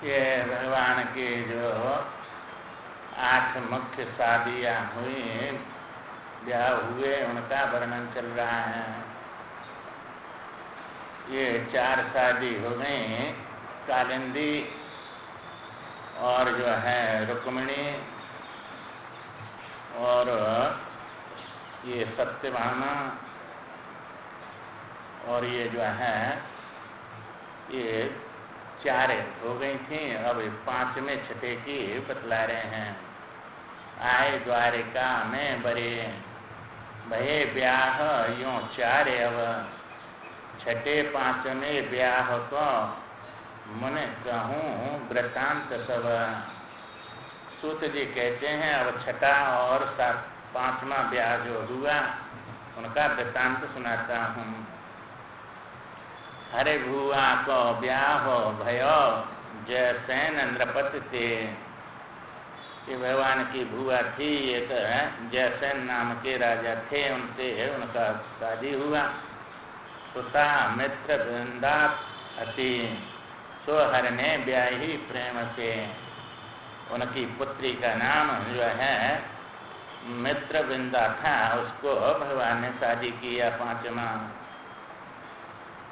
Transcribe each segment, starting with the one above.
ये भगवान की जो 8 मुख्य शादियाँ हुई, ब्याह हुए, उनका वर्णन चल रहा है। ये 4 शादी हो गई, कालिंदी और जो है रुक्मिणी और ये सत्यभामा और ये जो है ये 4 हो गई थी। अब 5वें छठे की बतला रहे हैं। आए द्वारिका में बरे भये ब्याह यूँ 4 अब 6ठे 5वें ब्याह को मन कहूँ वृतांत सब। सूत जी कहते हैं अब 6ठा और 5वां ब्याह जो हुआ उनका वृतांत सुनाता हूँ। हरे भुआ को ब्याह भयो जयसेन नृपति थे। ये भगवान की भुआ थी, एक जयसेन नाम के राजा थे, उनसे उनका शादी हुआ। सुता मित्र वृंदा अति सोहर ने ब्याही प्रेम से। उनकी पुत्री का नाम जो है मित्र वृंदा था, उसको भगवान ने शादी किया 5वां।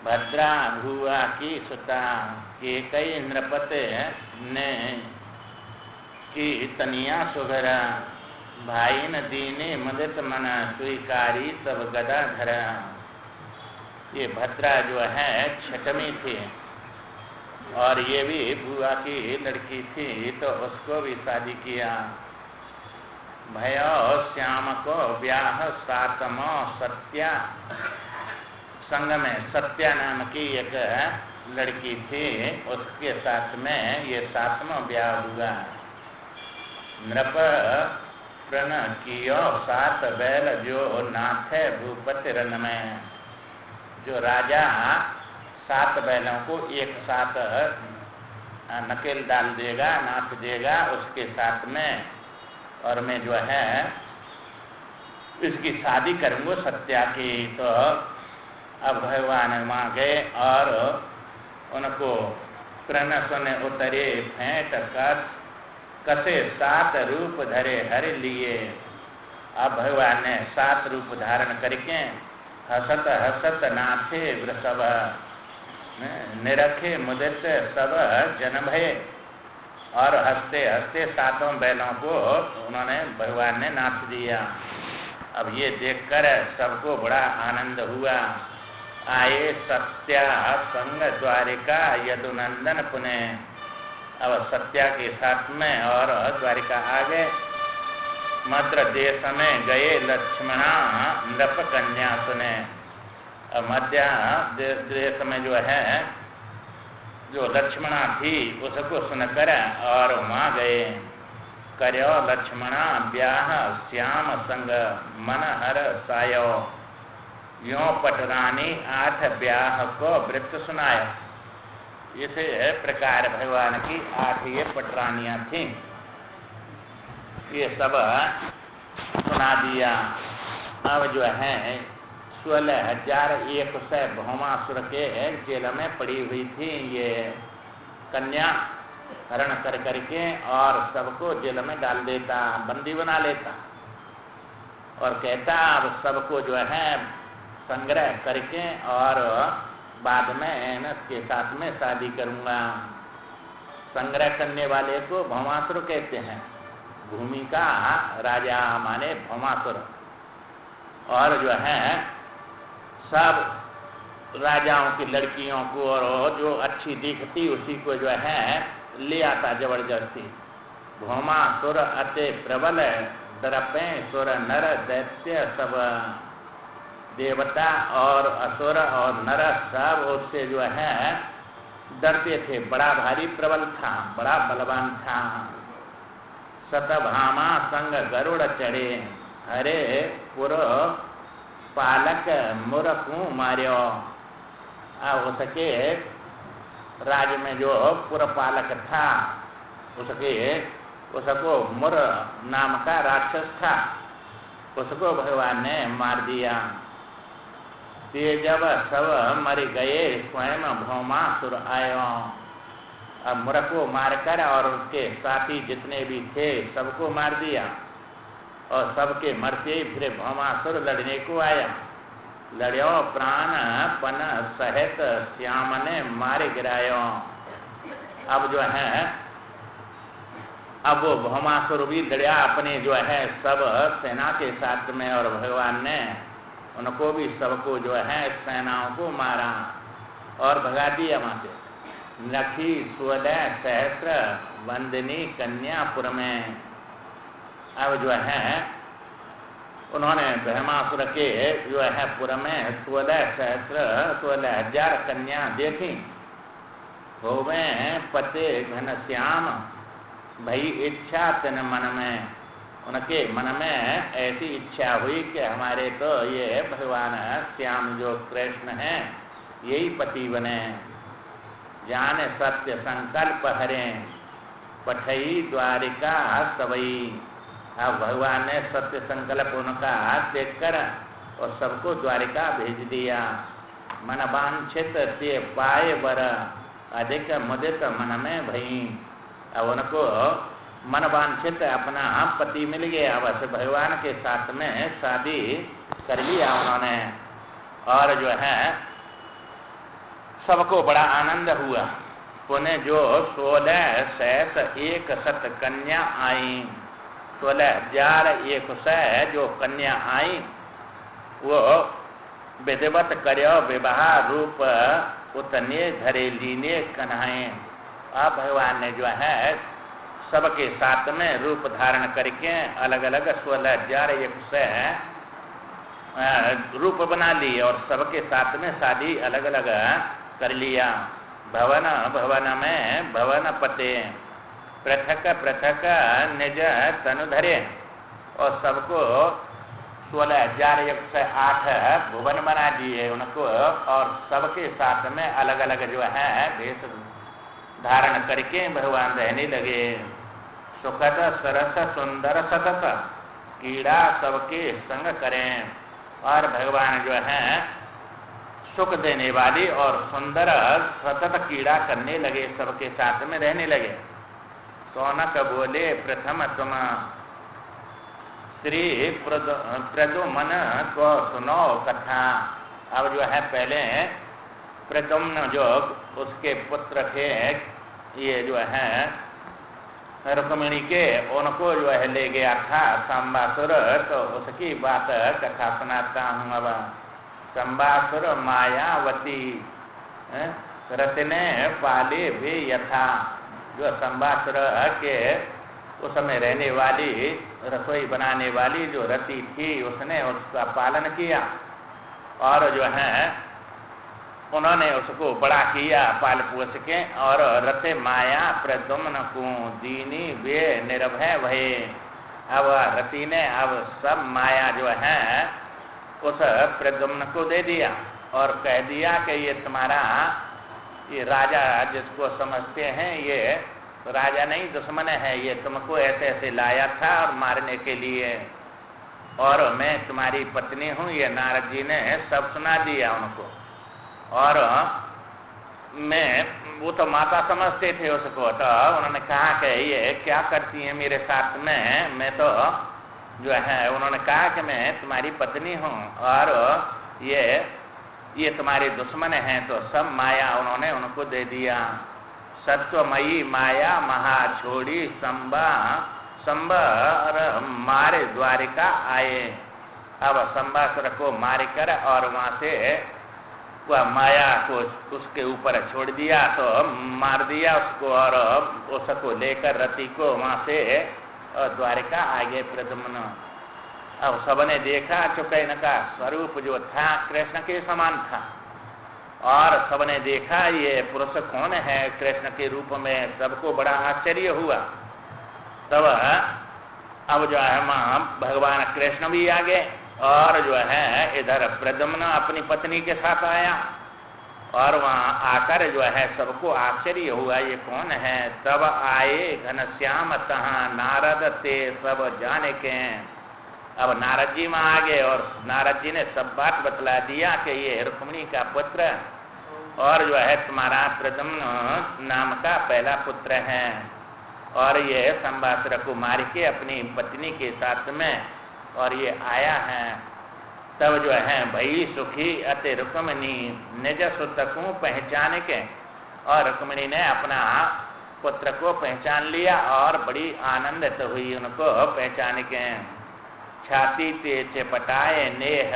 भद्रा भुआ की सुता के कई नृपति ने की तनिया सुघरा। भाई न दीने मदित मन स्वीकारी सब गदा धरा। ये भद्रा जो है 6वीं थी और ये भी बुआ की लड़की थी, तो उसको भी शादी किया। भयो श्याम को ब्याह 7वां सत्या संग में। सत्या नाम की एक लड़की थी, उसके साथ में ये 7वां ब्याह हुआ। नृप प्रण कियो 7 बैल जो नाथ है भूपति रन में। जो राजा 7 बैलों को एक साथ नकेल डाल देगा, नाथ देगा उसके साथ में, और मैं जो है इसकी शादी करूँगा सत्या की। तो अब भगवान वहाँ गए और उनको प्रणसन उतरे फेंट कर कसे 7 रूप धरे हर लिए। अब भगवान ने 7 रूप धारण करके हसत हसत नाथे वृषभ निरखे मुदित सब जन भय। और हंसते हंसते 7 बैलों को उन्होंने भगवान ने नाथ दिया। अब ये देखकर सबको बड़ा आनंद हुआ। आए सत्या संग द्वारिका यदुनंदन पुण्य। अब सत्या के साथ में और द्वारिका आ गए। मद्र देश में गए लक्ष्मणा नृप कन्या सुने। अब मध्य देश में जो है जो लक्ष्मणा थी उसको सुनकर और वहाँ गए। कर्यो लक्ष्मणा ब्याह श्याम संग मन हर सायो। यों पटरानी 8 ब्याह को वृत्त सुनाया। इस प्रकार भगवान की 8 ये पटरानियाँ थीं, ये सब सुना दिया। अब जो है 16,100 भौमासुर के जेल में पड़ी हुई थी ये कन्या। हरण कर करके और सबको जेल में डाल देता, बंदी बना लेता और कहता अब सबको जो है संग्रह करके और बाद में इसके साथ में शादी करूँगा। संग्रह करने वाले को भौमासुर कहते हैं। भूमि का राजा माने भौमासुर। और जो है सब राजाओं की लड़कियों को और जो अच्छी दिखती उसी को जो है ले आता जबरदस्ती। भौमासुर अति प्रबल दर्पे सुर नर दैत्य सब। देवता और असुर और नर सब उससे जो है डरते थे। बड़ा भारी प्रबल था, बड़ा बलवान था। सतभामा संग गरुड़ चढ़े हरे पुर पालक मुरकू मार्यो। उसके राज्य में जो पुरपालक था उसको मुर नाम का राक्षस था, उसको भगवान ने मार दिया। ते जब सब मर गए स्वयं भौमासुर आयो। अब मुर को मारकर और उसके साथी जितने भी थे सबको मार दिया, और सबके मरते ही फिर भौमासुर लड़ने को आया। लड़ो प्राण पन सहित श्याम ने मारे गिरायो। अब जो है अब वो भौमासुर भी लड़ा अपने जो है सब सेना के साथ में, और भगवान ने उनको भी सबको जो है सेनाओं को मारा और भगा दिया वहां से। लखी 16 सहस्त्र वंदनी कन्यापुर में। अब जो है उन्होंने भौमासुर के जो है पुर में 16,000 कन्या देखी। होवे पते घनश्याम भई इच्छा तन मन में। उनके मन में ऐसी इच्छा हुई कि हमारे तो ये भगवान श्याम जो कृष्ण हैं यही पति बने। जान सत्य संकल्प हरें पठई द्वारिका सबई। अब भगवान ने सत्य संकल्प उनका देखकर और सबको द्वारिका भेज दिया। मन वांछित ते पाए बर अधिक मुदित मन में भई। अब उनको मन वांछित अपना पति मिल गया, बस भगवान के साथ में शादी कर लिया उन्होंने। और जो है सबको बड़ा आनंद हुआ। पुण्य जो 16,100 कन्या आई, 16,100 जो कन्या आई, वो विधिवत कर्यो विवाह रूप उतने धरे लीने कन्हाए। अब भगवान ने जो है सबके साथ में रूप धारण करके अलग अलग 16,100 रूप बना लिए और सबके साथ में शादी अलग अलग कर लिया। भवन भवन में भवन पते पृथक पृथक निज तनु धरे। और सबको 16,108 भुवन बना दिए उनको, और सबके साथ में अलग अलग जो है भेष धारण करके भगवान रहने लगे। सुखद सरस सुंदर सतत कीड़ा सबके संग करें। और भगवान जो है सुख देने वाली और सुंदर सतत कीड़ा करने लगे, सबके साथ में रहने लगे। सौनक बोले प्रथम तुम श्री प्रद्युम्न को सुनो कथा। अब जो है पहले प्रद्युम्न जो उसके पुत्र थे, ये जो है रुक्मिणी के, उनको जो है ले गया था संबासुर, तो उसकी बात कथा सुनाता हूँ। अब संबासुर मायावती रतने पाले भी यथा। जो संबासुर के उसमें रहने वाली रसोई बनाने वाली जो रति थी, उसने उसका पालन किया और जो है उन्होंने उसको बड़ा किया पाल पोष के। और रथे माया प्रद्युम्न को दीनी वे निर्भय भये। अब रति ने अब सब माया जो है उस प्रद्युम्न को दे दिया और कह दिया कि ये तुम्हारा ये राजा जिसको समझते हैं ये राजा नहीं दुश्मन है, ये तुमको ऐसे ऐसे लाया था और मारने के लिए, और मैं तुम्हारी पत्नी हूँ। ये नारद जी ने सब सुना दिया उनको। और मैं वो तो माता समझते थे उसको, तो उन्होंने कहा कि ये क्या करती है मेरे साथ में, मैं तो जो है उन्होंने कहा कि मैं तुम्हारी पत्नी हूँ और ये तुम्हारे दुश्मन हैं। तो सब माया उन्होंने उनको दे दिया। सत्वमयी माया महा छोड़ी संबर मारे द्वारिका आए। अब संबासुर को मारकर और वहां से वह माया को उसके ऊपर छोड़ दिया, तो मार दिया उसको और उसको लेकर रति को वहां से द्वारिका आगे प्रद्युम्न। अब सबने देखा चूंकि इनका स्वरूप जो था कृष्ण के समान था, और सबने देखा ये पुरुष कौन है कृष्ण के रूप में, सबको बड़ा आश्चर्य हुआ। तब अब जो है भगवान कृष्ण भी आ गए और जो है इधर प्रद्युम्न अपनी पत्नी के साथ आया, और वहां आकर जो है सबको आश्चर्य हुआ ये कौन है। तब आए घनश्याम तहाँ नारद ते सब जाने के। अब नारद जी वहां आ गए और नारद जी ने सब बात बतला दिया कि ये रुक्मिणी का पुत्र और जो है तुम्हारा प्रद्युम्न नाम का पहला पुत्र है। और ये संवासर कुमारी के अपनी पत्नी के साथ में और ये आया है। तब जो है भई सुखी अति रुक्मिणी निज सुत को पहचान के, और रुक्मिणी ने अपना पुत्र को पहचान लिया और बड़ी आनंदित हुई उनको पहचान के। छाती ते चपटाए नेह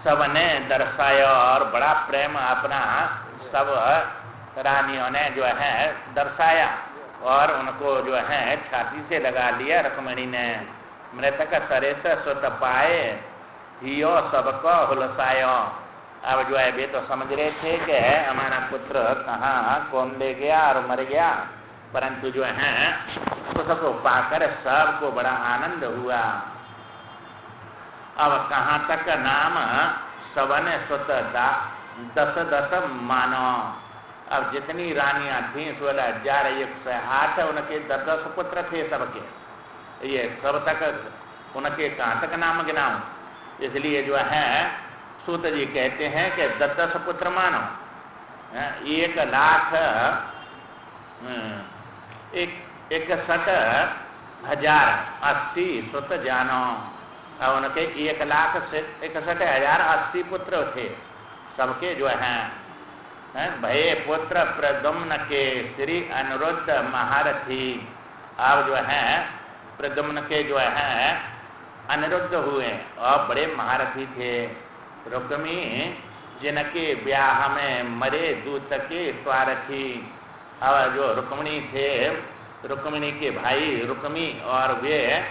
सबने दर्शाया, और बड़ा प्रेम अपना सब रानियों ने जो है दर्शाया और उनको जो है छाती से लगा लिया रुक्मिणी ने। मृतक सरेस सुत पाए हियो सबको हुलसायो। अब जो है वे तो समझ रहे थे कि हमारा पुत्र कहाँ कौन ले गया और मर गया, परंतु जो है उसको पाकर सबको बड़ा आनंद हुआ। अब कहाँ तक नाम सवन सुत दस दस मानो। अब जितनी रानियां थी 16,108 उनके 10 पुत्र थे सबके। ये सब तक उनके कहाँ तक नाम गिनाऊं, इसलिए जो है सूत जी कहते हैं कि 10 पुत्र मानो 1,61,080 सुत जानो। उनके 1,61,080 पुत्र थे सबके जो हैं। भये पुत्र प्रद्युम्न के श्री अनिरुद्ध महारथी। अब जो है प्रद्युम्न के जो है अनिरुद्ध हुए और बड़े महारथी थे। रुक्मी जिनके ब्याह में मरे दूत के स्वारथी। और जो रुक्मिणी थे, रुक्मिणी के भाई रुक्मी, और वे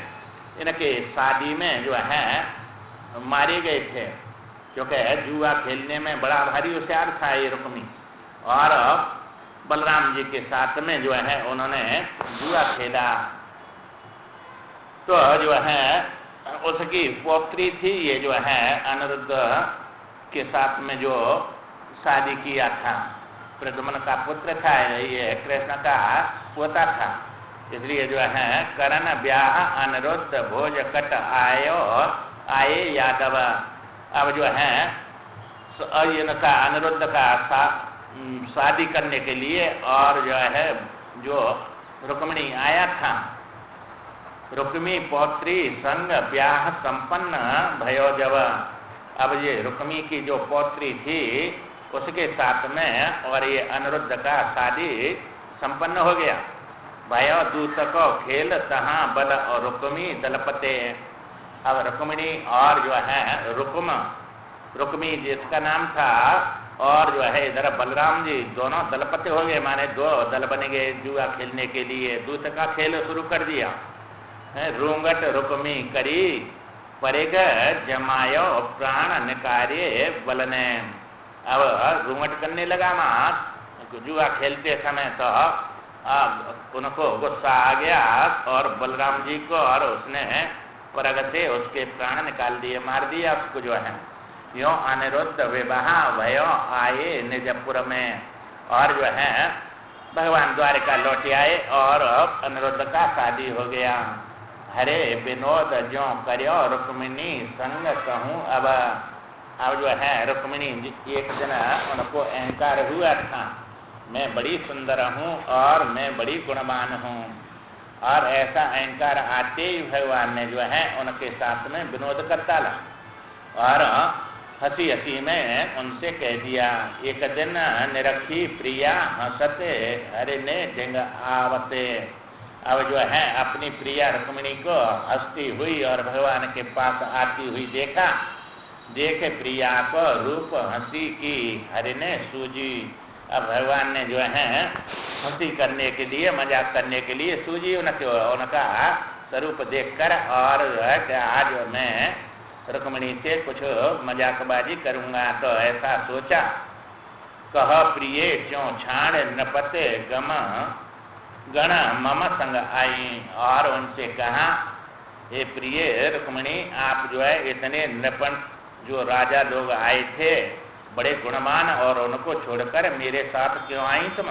इनके शादी में जो है मारे गए थे, क्योंकि जुआ खेलने में बड़ा भारी होशियार था ये रुक्मी। और बलराम जी के साथ में जो है उन्होंने जुआ खेला, तो जो है उसकी पौत्री थी ये जो है अनिरुद्ध के साथ में जो शादी किया था। प्रद्युम्न का पुत्र था, ये कृष्ण का पोता था। इसलिए जो है करण ब्याह अनिरुद्ध भोज कट आए यादव। अब जो है इनका अनिरुद्ध का शादी करने के लिए और जो है जो रुक्मिणी आया था, रुक्मी पौत्री संग ब्याह संपन्न भयो जब। अब ये रुक्मी की जो पौत्री थी उसके साथ में और ये अनिरुद्ध का शादी संपन्न हो गया। भयो दूत को खेल तहाँ बल और रुक्मी दलपते। अब रुक्मिणी और जो है रुक्मी जिसका नाम था, और जो है इधर बलराम जी दोनों दलपति हो गए, माने 2 दल बन गए जुआ खेलने के लिए। दूत का खेल शुरू कर दिया। रूंगट रुक्मी करी परेग जमायो प्राण निकारे बलने। अब रूंगट करने लगा मां जुआ खेलते समय, तो उनको गुस्सा आ गया और बलराम जी को, और उसने परग से उसके प्राण निकाल दिए, मार दिया उसको जो है। यो अनिरुद्ध विवाह भयो आए निजपुर में। और जो है भगवान द्वारिका लौट आए और अनिरुद्ध का शादी हो गया। हरे विनोद जो करो रुक्मिणी संग कहूँ। अब जो है रुक्मिणी एक दिन उनको अहंकार हुआ था, मैं बड़ी सुंदर हूँ और मैं बड़ी गुणवान हूँ। और ऐसा अहंकार आते ही भगवान ने जो है उनके साथ में विनोद करता ला और हंसी हंसी में उनसे कह दिया। एक दिन निरखी प्रिया हंसते हरे ने ढिंग आवते। अब जो है अपनी प्रिया रुक्मिणी को हंसती हुई और भगवान के पास आती हुई देखा। देखे प्रिया को रूप हंसी की हरि ने सूझी। अब भगवान ने जो है हंसी करने के लिए, मजाक करने के लिए सूझी उनका स्वरूप देखकर, और आज मैं रुक्मिणी से कुछ मजाकबाजी करूंगा। तो ऐसा सोचा। कह प्रिय क्यों छाण नपते गम गण मम संग आई। और उनसे कहा, हे प्रिय रुक्मिणी, आप जो है इतने नृपण जो राजा लोग आए थे बड़े गुणवान, और उनको छोड़कर मेरे साथ क्यों आई तुम।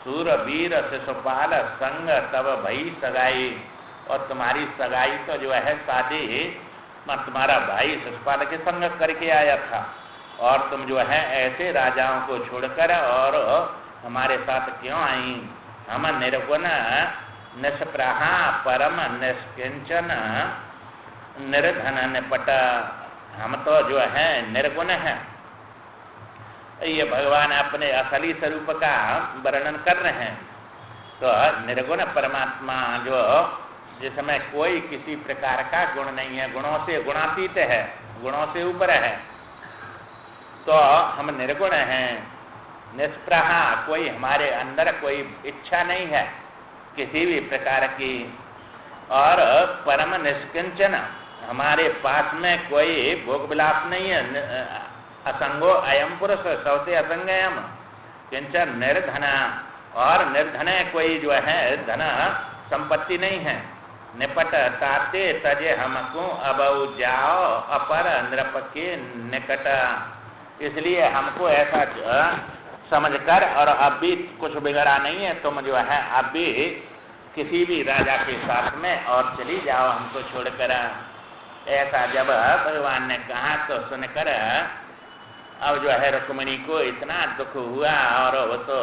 सूर वीर शिशुपाल संग तब भई सगाई। और तुम्हारी सगाई तो जो है शादी तुम्हारा भाई शिशुपाल के संग करके आया था। और तुम जो है ऐसे राजाओं को छोड़कर और हमारे साथ क्यों आई? हम निर्गुण निष्प्रहा परम निष्किंचन निर्धन निपट, हम तो जो है निर्गुण है। ये भगवान अपने असली स्वरूप का वर्णन कर रहे हैं। तो निर्गुण परमात्मा जो जिसमें कोई किसी प्रकार का गुण नहीं है, गुणों से गुणातीत है, गुणों से ऊपर है, तो हम निर्गुण हैं। निष्प्रहा, कोई हमारे अंदर कोई इच्छा नहीं है किसी भी प्रकार की, और परम निष्किंचन, हमारे पास में कोई भोग विलास नहीं है। असंगो अयम पुरुष, सबसे असंग है हम। किंचन निर्धना, और निर्धन कोई जो है धन संपत्ति नहीं है। निपट ताते तजे हमको अबऊ जाओ अपर नृप के निकट, इसलिए हमको ऐसा समझकर, और अब भी कुछ बिगड़ा नहीं है, तुम जो है अब भी किसी भी राजा के साथ में और चली जाओ हमको छोड़कर। ऐसा जब भगवान ने कहा तो सुनकर अब जो है रुक्मिणी को इतना दुख हुआ, और वो तो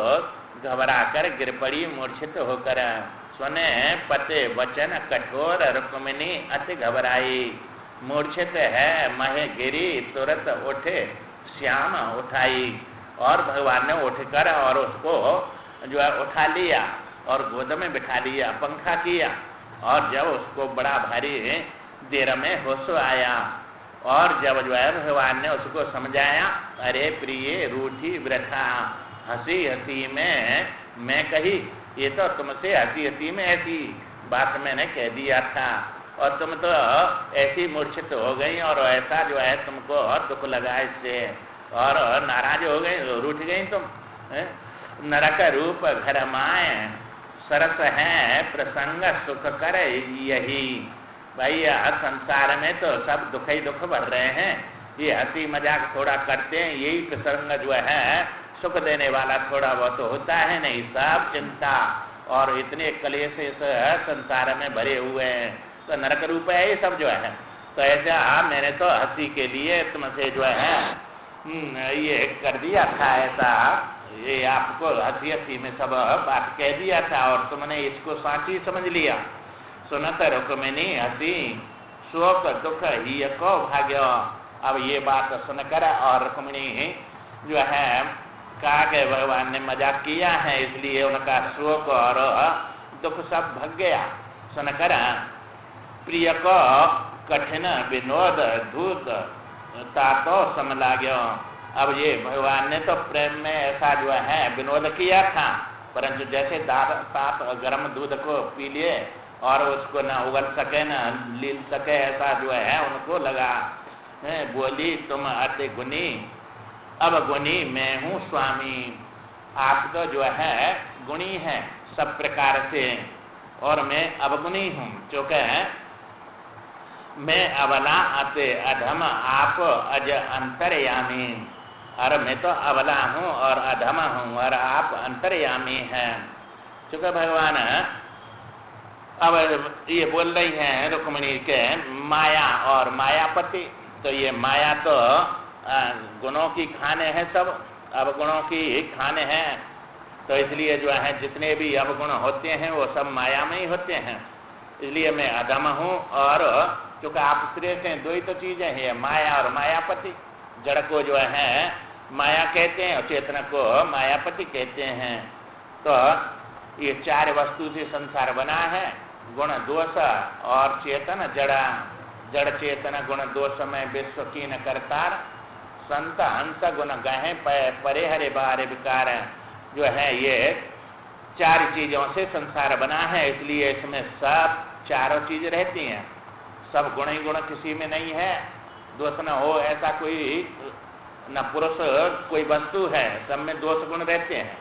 घबरा कर गिर पड़ी मूर्छित होकर। सुने पते वचन कठोर रुक्मिणी अति घबराई, मूर्छित है महे गिरी तुरंत उठे श्याम उठाई। और भगवान ने उठकर और उसको जो है उठा लिया और गोद में बिठा लिया, पंखा किया, और जब उसको बड़ा भारी देर में होश आया, और जब जो है भगवान ने उसको समझाया, अरे प्रिय रूठी वृथा, हंसी हंसी में मैं कही, ये तो तुमसे हंसी हंसी में ऐसी बात मैंने कह दिया था, और तुम तो ऐसी मूर्छित हो गई, और ऐसा जो है तुमको दुख लगा इससे, और नाराज हो गई, रूठ गई तुम। नरक रूप घर माए सरस है प्रसंग सुख कर यही। भाई संसार में तो सब दुख ही दुख भर रहे हैं, ये हंसी मजाक थोड़ा करते हैं, यही प्रसंग जो है सुख देने वाला थोड़ा बहुत तो होता है, नहीं सब चिंता और इतने कलेश इस संसार में भरे हुए हैं, तो नरक रूप है ये सब जो है। तो ऐसा मैंने तो हंसी के लिए तुमसे जो है ये कर दिया था, ऐसा ये आपको हंसी हंसी में सब बात कह दिया था, और तुमने इसको साची समझ लिया। सुनत रुक्मिणी हंसी शोक दुख ही को भाग्य। अब ये बात सुनकर और रुक्मिणी जो है कहा कि भगवान ने मजाक किया है, इसलिए उनका शोक और दुख सब भग गया। सुनकर प्रिय को कठिन विनोद दूत तातो समलाग्यो। अब ये भगवान ने तो प्रेम में ऐसा जो है विनोद किया था, परंतु जैसे साथ गर्म दूध को पी लिए और उसको न उगल सके न लील सके, ऐसा जो है उनको लगा। बोली तुम अति गुणी, अब गुणी मैं हूँ स्वामी। आप तो जो है गुणी है सब प्रकार से, और मैं अवगुणी हूँ, क्योंकि मैं अबला अति अधम आप अज अंतर्यामी। और मैं तो अबला हूँ और अधम हूँ और आप अंतर्यामी हैं। क्योंकि भगवान अब ये बोल रही हैं रुक्मिणी के माया और मायापति, तो ये माया तो गुणों की खाने हैं, सब अवगुणों की खाने हैं, तो इसलिए जो है जितने भी अवगुण होते हैं वो सब माया में ही होते हैं। इसलिए मैं अधम हूँ, और क्योंकि आप श्रेष्ठ हैं, दो ही तो चीजें हैं, माया और मायापति। जड़ को जो है माया कहते हैं और चेतन को मायापति कहते हैं। तो ये चार वस्तु से संसार बना है, गुण दोष और चेतन जड़ा। जड़ चेतन गुण दोष में विश्व की न करतार, संत हंस गुण गहे परे हरे बारे विकार। जो है ये चार चीजों से संसार बना है, इसलिए इसमें सब चारों चीज रहती हैं। सब गुण ही गुण किसी में नहीं है, दोष न हो ऐसा कोई न पुरुष कोई वस्तु है, सब में दोष गुण रहते हैं,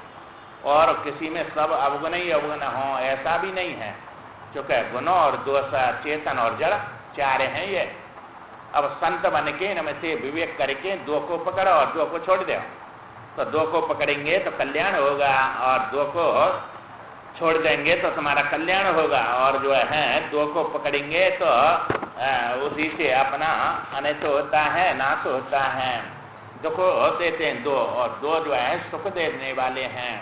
और किसी में सब अवगुण ही अवगुण हो ऐसा भी नहीं है, क्योंकि गुण और दोष चेतन और जड़ चार हैं ये। अब संत बन के इनमें से विवेक करके दो को पकड़ो और दो को छोड़ दो, तो दो को पकड़ेंगे तो कल्याण होगा, और दो को छोड़ देंगे तो तुम्हारा कल्याण होगा, और जो है दो को पकड़ेंगे तो उसी से अपना अनिष्ट होता है, नाश होता है। दुख देते हैं दो, और दो जो है सुख देने वाले हैं।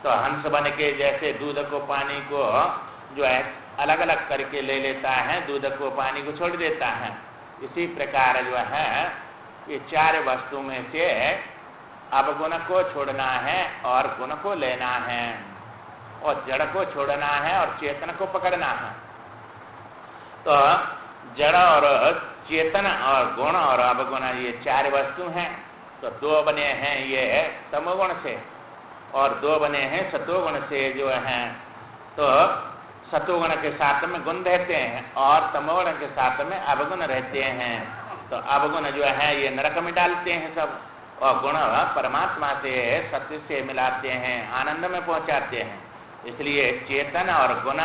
तो हंस बन के जैसे दूध को पानी को जो है अलग अलग करके ले लेता है, दूध को पानी को छोड़ देता है, इसी प्रकार जो है ये चार वस्तु में से अवगुण को छोड़ना है और गुण को लेना है, और जड़ को छोड़ना है और चेतन को पकड़ना है। तो जड़ और चेतन और गुण और अवगुण ये चार वस्तु हैं। तो दो बने हैं ये तमोगुण से और दो बने हैं सतोगुण से जो हैं। तो सतोगुण के साथ में गुण रहते हैं और तमोगुण के साथ में अवगुण रहते हैं। तो अवगुण जो है ये नरक में डालते हैं सब, और गुण परमात्मा से सत्य से मिलाते हैं, आनंद में पहुंचाते हैं। इसलिए चेतन और गुण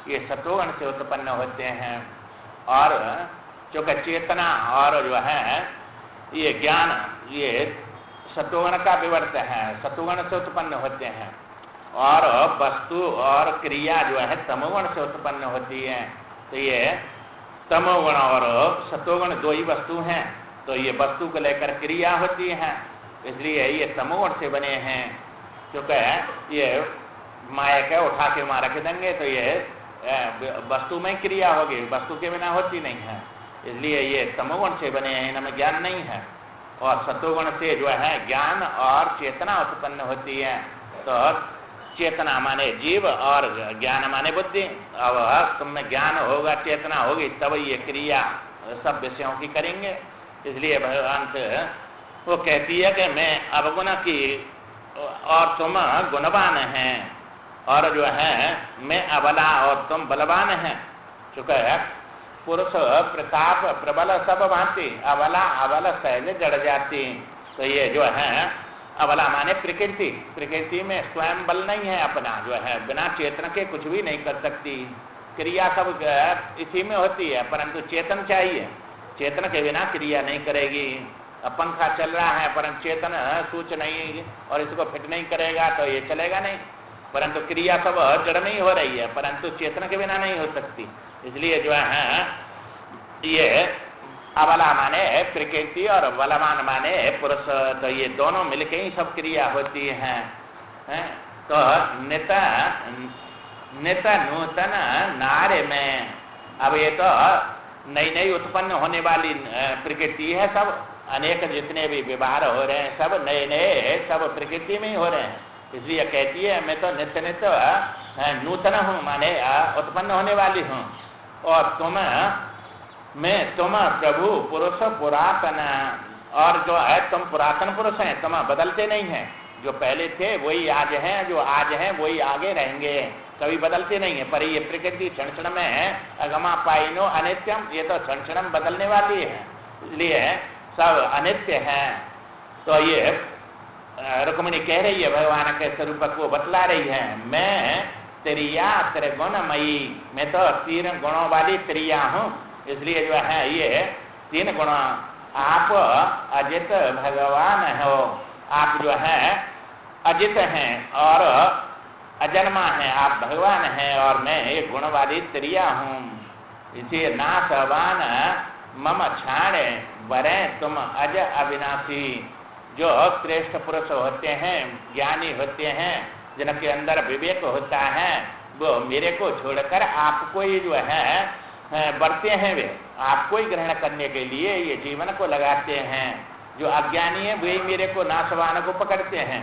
ये सतोगुण से उत्पन्न होते हैं, और चूंकि चेतना और जो है ये ज्ञान ये सतोगुण का विवर्त है, सतोगुण से उत्पन्न होते हैं, और वस्तु और क्रिया जो है तमोगुण से उत्पन्न होती है। तो ये तमोगुण और सतोगुण दो ही वस्तु हैं, तो ये वस्तु को लेकर क्रिया होती है, इसलिए ये तमोगुण से बने हैं। क्योंकि ये माया का उठा के मार के देंगे तो ये वस्तु में क्रिया होगी, वस्तु के बिना होती नहीं है, इसलिए ये तमोगुण से बने हैं, इनमें ज्ञान नहीं है। और सतोगुण से जो है ज्ञान और चेतना उत्पन्न होती है। तो चेतना माने जीव और ज्ञान माने बुद्धि। अब तुम में ज्ञान होगा, चेतना होगी, तब ये क्रिया सब विषयों की करेंगे। इसलिए भगवान से वो कहती है कि मैं अवगुण की और तुम गुणवान हैं, और जो है मैं अबला और तुम बलवान हैं। चूंकि पुरुष प्रताप प्रबल सब भांति, अबला अबल सहज जड़ जाती। तो ये जो है अबला माने प्रकृति, प्रकृति में स्वयं बल नहीं है अपना, जो है बिना चेतन के कुछ भी नहीं कर सकती, क्रिया सब इसी में होती है, परंतु चेतन चाहिए, चेतन के बिना क्रिया नहीं करेगी। अब पंखा चल रहा है परंतु चेतन सूच नहीं और इसको फिट नहीं करेगा तो ये चलेगा नहीं, परंतु क्रिया सब जड़ में ही हो रही है, परंतु चेतन के बिना नहीं हो सकती। इसलिए जो है ये अबला माने प्रकृति और बलवान माने पुरुष, तो ये दोनों मिलके ही सब क्रिया होती है। तो नित नूतन नारे में, अब ये तो नई नई उत्पन्न होने वाली प्रकृति है, सब अनेक जितने भी व्यवहार हो रहे हैं सब नए नए सब प्रकृति में ही हो रहे हैं। इसलिए कहती है मैं तो नित्य नित्य नूतन हूँ, माने उत्पन्न होने वाली हूँ, और तुम प्रभु पुरुष पुरातन, और जो है तुम पुरातन पुरुष हैं, तुम बदलते नहीं हैं, जो पहले थे वही आज हैं, जो आज हैं वही आगे रहेंगे, कभी बदलते नहीं है। पर ये प्रकृति क्षण क्षण में अगमा पाइनो अनित्यम, ये तो क्षण क्षण बदलने वाली है, इसलिए सब अनित्य हैं। तो ये रुक्मिणी कह रही है भगवान के स्वरूप को बतला रही है, मैं त्रिया त्रिगुणमयी, मैं तो तीन गुणों वाली त्रिया हूँ, इसलिए जो है ये तीन गुण, आप अजित भगवान हो, आप जो है अजित हैं और अजन्मा हैं, आप भगवान हैं और मैं एक गुण वाली त्रिया हूँ। इसे नाशवान मम छाणे वरे तुम अज अविनाशी, जो श्रेष्ठ पुरुष होते हैं, ज्ञानी होते हैं, जिनके अंदर विवेक होता है, वो मेरे को छोड़कर आपको ही जो है बढ़ते हैं, वे आपको ही ग्रहण करने के लिए ये जीवन को लगाते हैं। जो अज्ञानी है वही मेरे को नाशवान को पकड़ते हैं।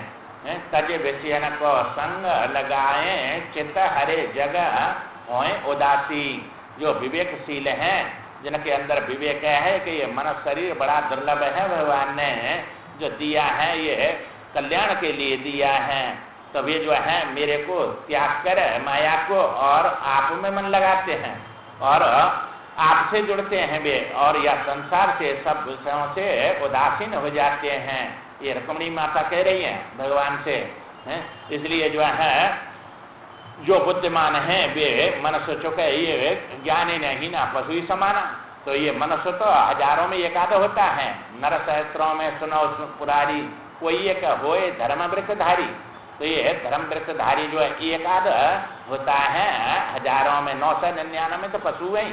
तज विषयन को संग लगाए चित्त हरे जगह होए उदासी, जो विवेकशील हैं, जिनके अंदर विवेक है कि ये मन शरीर बड़ा दुर्लभ है, भगवान ने जो दिया है ये कल्याण के लिए दिया है, तो वे जो है मेरे को त्याग कर माया को और आप में मन लगाते हैं और आपसे जुड़ते हैं वे, और या संसार से सब विषयों से उदासीन हो जाते हैं। ये रुक्मिणी माता कह रही है भगवान से। इसलिए जो है जो बुद्धिमान है वे मनुष्य चुके, ये ज्ञानी नहीं ना पशु ही समाना। तो ये मनुष्य तो हजारों में एक आध होता है, नर सहस्त्रों में सुनो पुरारी, कोई एक होए धर्म वृक्षधारी। तो ये धर्म वृक्षधारी जो है एक आध होता है हजारों में, 999 तो पशु है,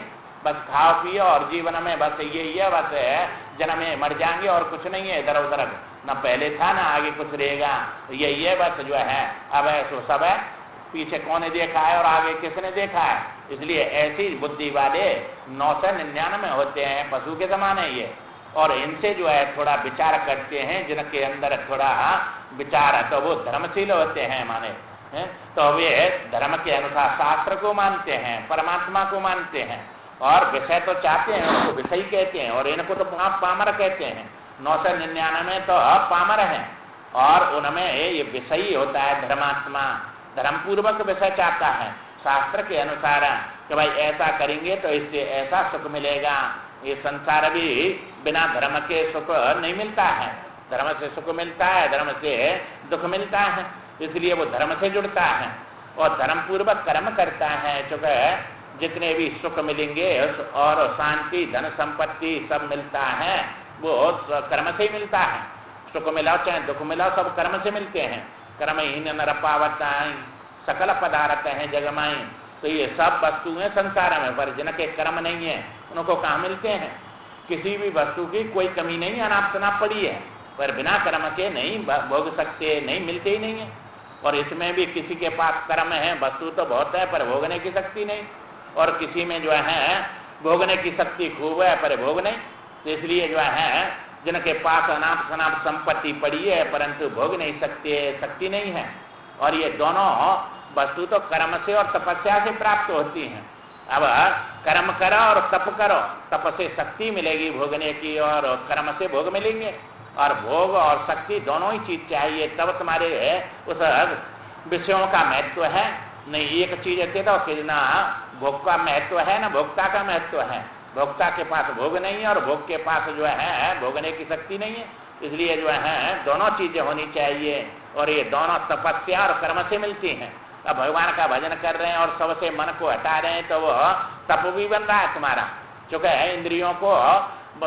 बस खाओ पियो और जीवन में बस ये बस जन्म में मर जाएंगे और कुछ नहीं है, इधर उधर न पहले था ना आगे कुछ रहेगा, यही है बस जो है। अब है सो सब है, पीछे कौन ने देखा है और आगे किसने देखा है। इसलिए ऐसी बुद्धि वाले 999 होते हैं, पशु के समान है ये। और इनसे जो है थोड़ा विचार करते हैं, जिनके अंदर थोड़ा विचार है, तो वो धर्मशील होते हैं माने हैं। तो वे धर्म के अनुसार शास्त्र को मानते हैं, परमात्मा को मानते हैं, और विषय तो चाहते हैं, उनको विषय कहते हैं, और इनको तो पामर कहते हैं। 999 तो पामर है, और उनमें ये विषयी होता है धर्मात्मा, धर्मपूर्वक विषय चाहता है शास्त्र के अनुसार कि भाई ऐसा करेंगे तो इससे ऐसा सुख मिलेगा। ये संसार भी बिना धर्म के सुख नहीं मिलता है, धर्म से सुख मिलता है, धर्म से दुख मिलता है, इसलिए वो धर्म से जुड़ता है और धर्म पूर्वक कर्म करता है। चूंकि जितने भी सुख मिलेंगे और शांति, धन संपत्ति सब मिलता है, वो कर्म से ही मिलता है। सुख मिलाओ चाहे दुख मिलाओ, सब कर्म से मिलते हैं। कर्महीन नर पावताई सकल पदार्थ है जगमाई। तो ये सब वस्तुएं संसार में, पर जिनके कर्म नहीं है उनको कहाँ मिलते हैं। किसी भी वस्तु की कोई कमी नहीं अनाप शनाप पड़ी है, पर बिना कर्म के नहीं भोग सकते, नहीं मिलते ही नहीं है। और इसमें भी किसी के पास कर्म है, वस्तु तो बहुत है पर भोगने की शक्ति नहीं, और किसी में जो है भोगने की शक्ति खूब है पर भोग नहीं। तो इसलिए जो है जिनके पास अनाप शनाप संपत्ति पड़ी है परंतु भोग नहीं सकते, शक्ति नहीं है। और ये दोनों वस्तु तो कर्म से और तपस्या से प्राप्त होती हैं। अब कर्म करो और तप करो, तप से शक्ति मिलेगी भोगने की, और कर्म से भोग मिलेंगे। और भोग और शक्ति दोनों ही चीज चाहिए, तब तुम्हारे उस विषयों का महत्व है। नहीं एक चीज है तो कितना भोग का महत्व है ना भोक्ता का महत्व है। भोक्ता के पास भोग नहीं है और भोग के पास जो है भोगने की शक्ति नहीं है। इसलिए जो है दोनों चीजें होनी चाहिए, और ये दोनों तपस्या और कर्म से मिलती हैं। अब भगवान का भजन कर रहे हैं और सबसे मन को हटा रहे हैं तो वो तप भी बन रहा है तुम्हारा। चूंकि इंद्रियों को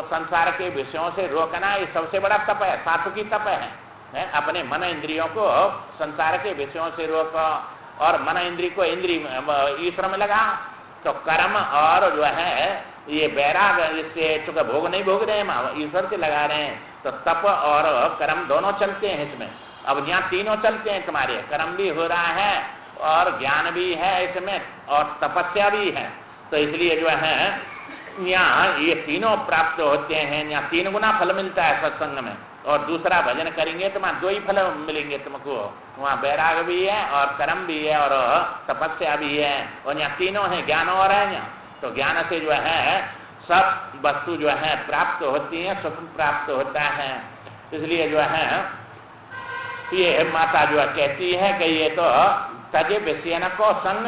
संसार के विषयों से रोकना ये सबसे बड़ा तप है, सात्विकी तप है। अपने मन इंद्रियों को संसार के विषयों से रोको, और मन इंद्रिय को ईश्वर में लगा। तो कर्म और जो है ये बैराग, इससे चूंकि भोग नहीं भोग रहे हैं, ईश्वर से लगा रहे हैं, तो तप और कर्म दोनों चलते हैं इसमें। अब यहाँ तीनों चलते हैं तुम्हारे, कर्म भी हो रहा है और ज्ञान भी है इसमें और तपस्या भी है। तो इसलिए जो है यहाँ ये तीनों प्राप्त होते हैं, यहाँ 3 गुना फल मिलता है सत्संग में। और दूसरा भजन करेंगे तो वहाँ 2 ही फल मिलेंगे तुमको, वहाँ बैराग भी है और कर्म भी है और तपस्या भी है, और यहाँ तीनों है, ज्ञान और है यहाँ। तो ज्ञान से जो है सब वस्तु जो है प्राप्त होती है, सुख प्राप्त होता है। इसलिए जो है ये माता जो कहती है कि ये तो तजे विषयन को संग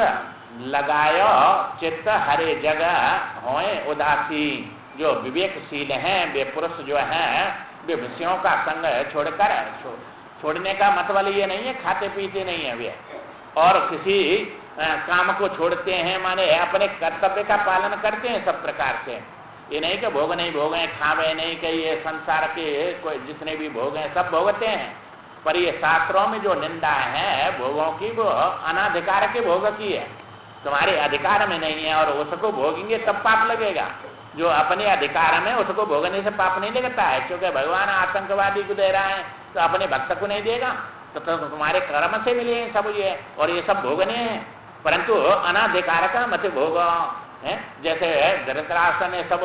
लगायो चित्त हरे जगह होए उदासी। जो विवेकशील हैं वे पुरुष जो है वे विषयों का संग छोड़कर, छोड़ने का मतलब ये नहीं है खाते पीते नहीं है वे, और किसी काम को छोड़ते हैं, माने अपने कर्तव्य का पालन करते हैं सब प्रकार से। ये नहीं कि भोग नहीं भोगे, खावे नहीं कि ये संसार के कोई जितने भी भोग हैं सब भोगते हैं, पर ये शास्त्रों में जो निंदा है भोगों की वो अनाधिकार के भोग की है, तुम्हारे अधिकार में नहीं है, और उसको भोगेंगे तब पाप लगेगा। जो अपने अधिकार में उसको भोगने से पाप नहीं लगता है, क्योंकि भगवान आतंकवादी को दे रहा है तो अपने भक्त को नहीं देगा, तो तुम्हारे कर्म से मिले हैं सब ये, और ये सब भोगने हैं, परंतु अनाधिकार का मत भोग है। जैसे धृतराष्ट्र ने सब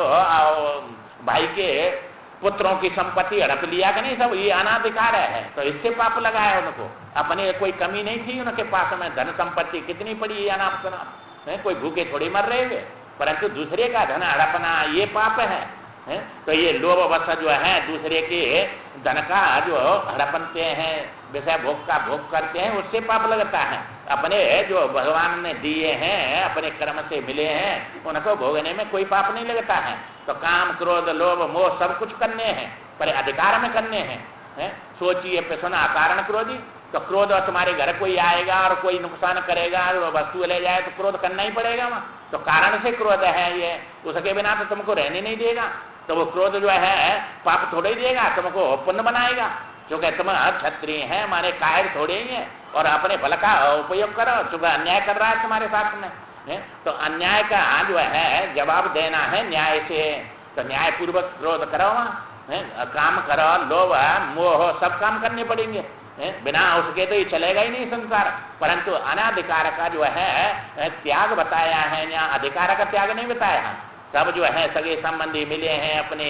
भाई के पुत्रों की संपत्ति हड़प लिया कि नहीं, सब ये अनाधिकार है, तो इससे पाप लगा है उनको। अपने कोई कमी नहीं थी उनके पास में, धन संपत्ति कितनी पड़ी है अनाप शनाप, कोई भूखे थोड़ी मर रहे थे, परंतु दूसरे का धन हड़पना ये पाप है। तो ये लोभ वश जो है दूसरे के धन का जो हड़पनते हैं, विषय भोग का भोग करते हैं, उससे पाप लगता है। अपने जो भगवान ने दिए हैं अपने कर्म से मिले हैं उनको भोगने में कोई पाप नहीं लगता है। तो काम क्रोध लोभ मोह सब कुछ करने हैं, पर अधिकार में करने हैं। सोचिए सुना कारण क्रोधी, तो क्रोध तुम्हारे घर कोई आएगा और कोई नुकसान करेगा और वस्तु ले जाए तो क्रोध करना ही पड़ेगा वहाँ, तो कारण से क्रोध है ये, उसके बिना तो तुमको रहने नहीं देगा। तो वो क्रोध जो है पाप थोड़े ही देगा, तुमको पुण्य बनाएगा, क्योंकि तुम क्षत्रिय है माने कायर थोड़े ही है, और अपने बल का उपयोग करो, चूंकि अन्याय कर रहा है तुम्हारे साथ में। तो अन्याय का जो है जवाब देना है न्याय से, तो न्यायपूर्वक क्रोध करो, काम करो, लोभ मोह सब काम करने पड़ेंगे, बिना उसके तो ये चलेगा ही नहीं संसार। परंतु अनाधिकार का जो है त्याग बताया है, यहाँ अधिकार का त्याग नहीं बताया है। सब जो है सगे संबंधी मिले हैं, अपने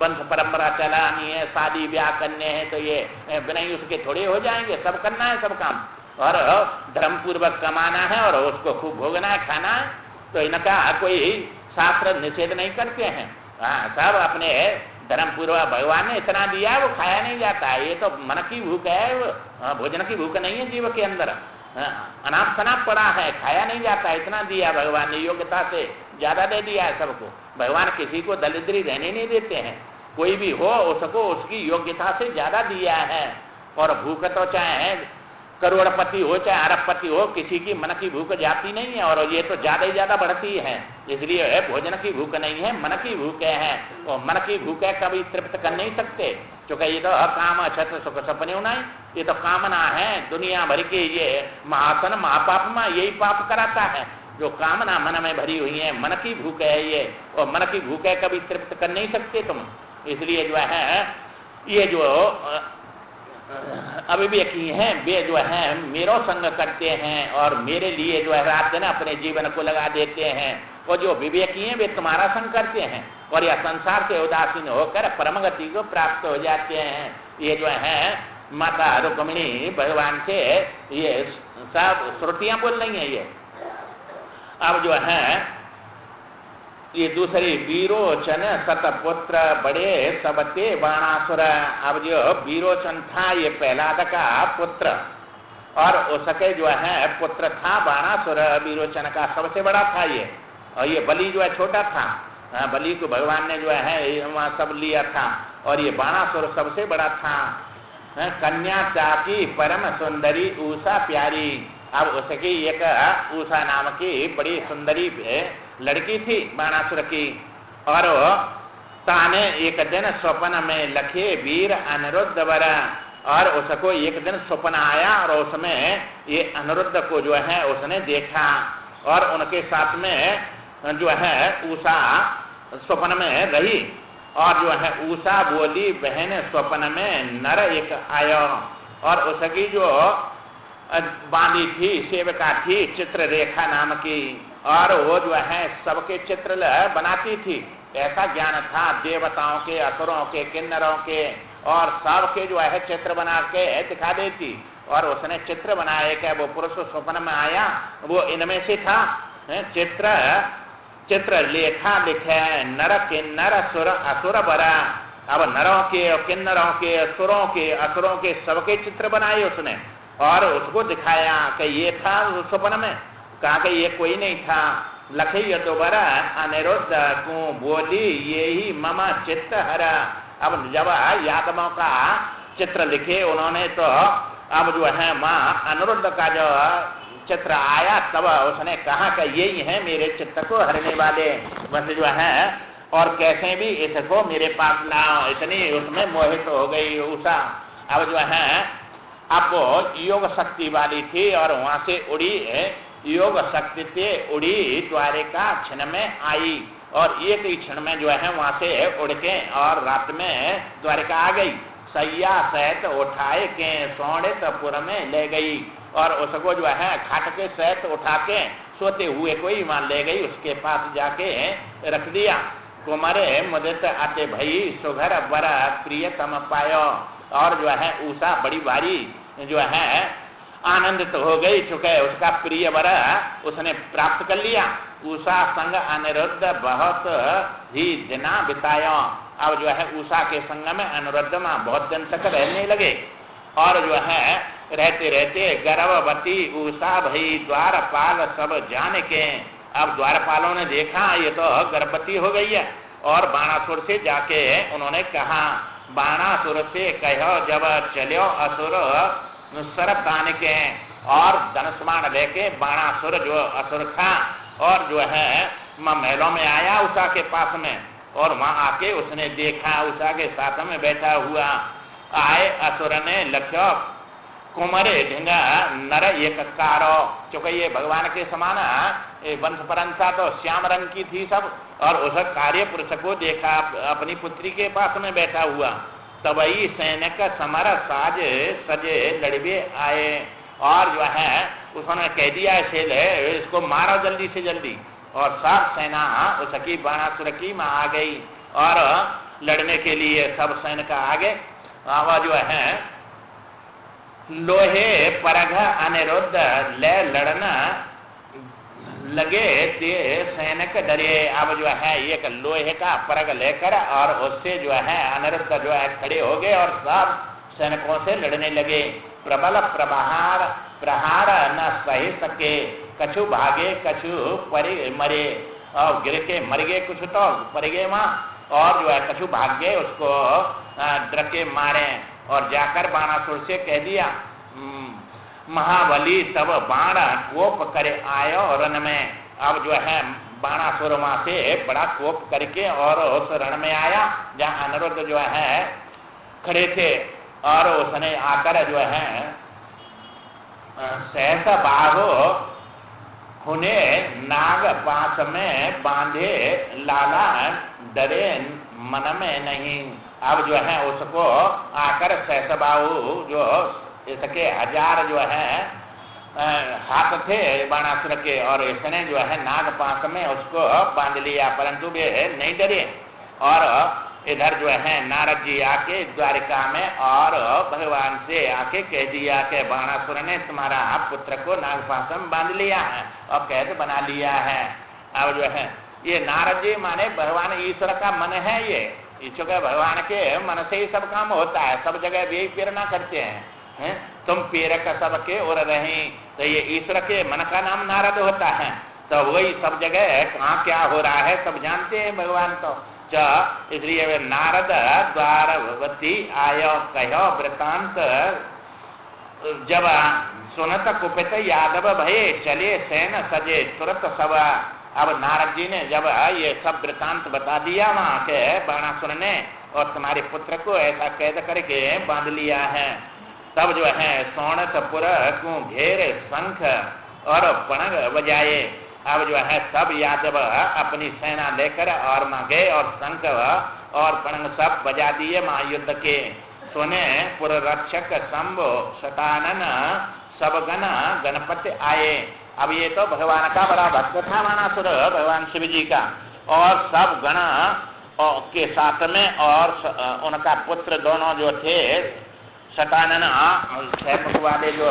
वंश परंपरा चलानी है, शादी ब्याह करने हैं, तो ये बिना ही उसके थोड़े हो जाएंगे, सब करना है सब काम, और धर्म पूर्वक कमाना है और उसको खूब भोगना है, खाना है। तो इनका कोई शास्त्र निषेध नहीं करते हैं। सब अपने धर्म पूर्वक भगवान ने इतना दिया है, वो खाया नहीं जाता है। ये तो मन की भूख है, वो भोजन की भूख नहीं है जीव के अंदर। अनाप शनाप पड़ा है, खाया नहीं जाता, इतना दिया भगवान ने, योग्यता से ज्यादा दे दिया है सबको। भगवान किसी को दरिद्री रहने नहीं देते हैं, कोई भी हो उसको उसकी योग्यता से ज्यादा दिया है। और भूख तो चाहे करोड़पति हो चाहे अरबपति हो, किसी की मन की भूख जाती नहीं है, और ये तो ज्यादा ही ज्यादा बढ़ती है। इसलिए भोजन की भूख नहीं है, मन की भूख है, और मन की भूख है कभी तृप्त कर नहीं सकते, क्योंकि ये तो अकाम छत्र सुख सपने होना है, ये तो कामना है दुनिया भर के। ये महासन महापाप में यही पाप कराता है, जो कामना मन में भरी हुई है, मन की भूख है ये, और मन की भूख है कभी तृप्त कर नहीं सकते तुम। इसलिए जो है ये जो अविवेकी हैं, वे जो है मेरो संग करते हैं और मेरे लिए जो है रात दिन अपने जीवन को लगा देते हैं। और जो विवेकी हैं वे तुम्हारा संग करते हैं, और यह संसार से उदासीन होकर परम गति को प्राप्त हो जाते हैं। ये जो है माता रुक्मिणी भगवान से ये सब श्रुतियां बोल रही हैं। ये अब जो है ये दूसरी वीरोचन सतपुत्र बड़े सबते बाणासुर। अब जो वीरोचन था ये प्रहलाद का पुत्र, और उसके जो है पुत्र था बाणासुर, वीरोचन का सबसे बड़ा था ये। और ये बलि जो है छोटा था, बलि को भगवान ने जो है वहाँ सब लिया था, और ये बाणासुर सबसे बड़ा था। कन्या चाकी परम सुंदरी उषा प्यारी। अब उसकी एक उषा नाम की बड़ी सुंदरी लड़की थी बाणासुर की, और ताने एक दिन स्वप्न में लखे वीर अनिरुद्ध वर। और उसको एक दिन स्वप्न आया, और उसमें ये अनिरुद्ध को जो है उसने देखा, और उनके साथ में जो है उषा स्वप्न में रही। और जो है उषा बोली बहन स्वप्न में नर एक आया, और उसकी जो बांधी थी सेविका थी चित्ररेखा नाम की, और वो जो है सबके चित्र बनाती थी। ऐसा ज्ञान था देवताओं के, असुरों के, किन्नरों के, और सबके जो है चित्र बना के दिखा देती। और उसने चित्र बनाए कि वो पुरुष स्वप्न में आया, वो इनमें से था। चित्र लेखा लिखे नर किन्नर सुर असुर बरा। अब नरों के, किन्नरों के, असुरों के सबके चित्र बनाए उसने, और उसको दिखाया कि ये था स्वप्न में। कहा कि ये कोई नहीं था। लखी दोबारा अनिरुद्ध को बोली ये ही मम चित्त हरा। अब जब यादवों का चित्र लिखे उन्होंने, तो अब जो है माँ अनिरुद्ध का जो चित्र आया, तब उसने कहा कि यही है मेरे चित्त को हरने वाले, बस जो है और कैसे भी इसको मेरे पास लाओ। इतनी उसमें मोहित हो गई उषा। अब जो है अब वो योग शक्ति वाली थी, और वहां से उड़ी योग शक्ति से उड़ी द्वारिका क्षण में आई, और एक ही क्षण में जो है वहां से उड़ के और रात में द्वारिका आ गई। सैया सहित उठाए के सोणितपुर में ले गई, और उसको जो है खाट के सहित उठा के सोते हुए कोई वहां ले गई, उसके पास जाके रख दिया। कुमारे मुदित आते भई सुघर बरा प्रियतम पायो। और जो है उषा बड़ी भारी जो है आनंदित हो गई, चुके उसका प्रिय वर उसने प्राप्त कर लिया। उषा संग अनिरुद्ध बहुत ही दिना बिताया। अब जो है उषा के संग में अनिरुद्ध में बहुत दिन तक रहने लगे, और जो है रहते रहते गर्भवती उषा भई द्वारपाल सब जान के। अब द्वारपालों ने देखा ये तो गर्भवती हो गई है, और बाणासुर से जाके उन्होंने कहा, बाणासुर से कहो जब चलो असुर सर तान के। और धनुष्मान लेके बाणासुर जो असुर था, और जो है महलों में आया उषा के पास में, और वहां आके उसने देखा उषा के साथ में बैठा हुआ। आए असुर ने लक्ष्य कुमरे ढिंगा नर एक कारो, चूंकि ये भगवान के समान वंश परंपरा तो श्याम रंग की थी सब, और उस कार्य पुरुष को देखा अपनी पुत्री के पास में बैठा हुआ। तबई सैनिक समर साज सजे लड़बे आए, और जो है उसने कह दिया इसे इसको मारो जल्दी से जल्दी, और सब सेना उसकी बाणासुर की में आ गई और लड़ने के लिए सब सैनिक आगे। वह जो है लोहे परघ अनिरुद्ध ले लड़ना लगे ते सैनिक डरे। अब जो है एक लोहे का परघ लेकर और उससे जो है अनिरुद्ध जो है खड़े हो गए और सब सैनिकों से लड़ने लगे। प्रबल प्रहार न सही सके, कछु भागे कछु परे मरे, और गिर के मर गए कुछ तो पड़ गए वहां, और जो है कछु भाग गए उसको डरके मारे। और जाकर बाणासुर से कह दिया महाबली तब बाण कोप करे आयो रण में। अब जो है बाणासुर वहां से बड़ा कोप करके और उस रण में आया जहाँ अनिरुद्ध जो है खड़े थे, और उसने आकर जो है सहसा बाहो हुने नाग पास में बांधे लाला डरे मन में नहीं। अब जो है उसको आकर सहसबाहु जो इसके 1000 जो है हाथ थे बाणासुर के, और इसने जो है नाग पास में उसको बांध लिया, परंतु वे नहीं डरे। और इधर जो है नारद जी आके द्वारिका में और भगवान से आके कह दिया कि बाणासुर ने तुम्हारा पुत्र को नागपाश में बांध लिया है और कैद बना लिया है। अब जो है ये नारद जी माने भगवान ईश्वर का मन है, ये ईश्वर के भगवान के मन से ही सब काम होता है, सब जगह वे प्रेरणा करते हैं। तुम प्रेरक सबके और रहे, तो ये ईश्वर के मन का नाम नारद होता है, तो वही सब जगह कहाँ क्या हो रहा है सब जानते हैं भगवान। तो इसलिए नारद द्वारवती आयो कहो वृतांत, जब सुनत कुपित यादव भये चले सैन सजे तुरंत सब। अब नारद जी ने जब ये सब वृतांत बता दिया वहां के बाणासुर ने और तुम्हारे पुत्र को ऐसा कैद करके बांध लिया है, तब जो है सोनतपुर को घेर शंख और पणग बजाए। अब जो है सब यादव अपनी सेना लेकर और मां गए और शंख और पणग सब बजा दिए मां युद्ध के। सुने पुर रक्षक शंभो शतानन सब गण गणपति आए। अब ये तो भगवान का बड़ा भक्त था बाणासुर, भगवान शिव जी का, और सब गण के साथ में और उनका पुत्र दोनों जो थे शतानन 6 मुख वाले जो,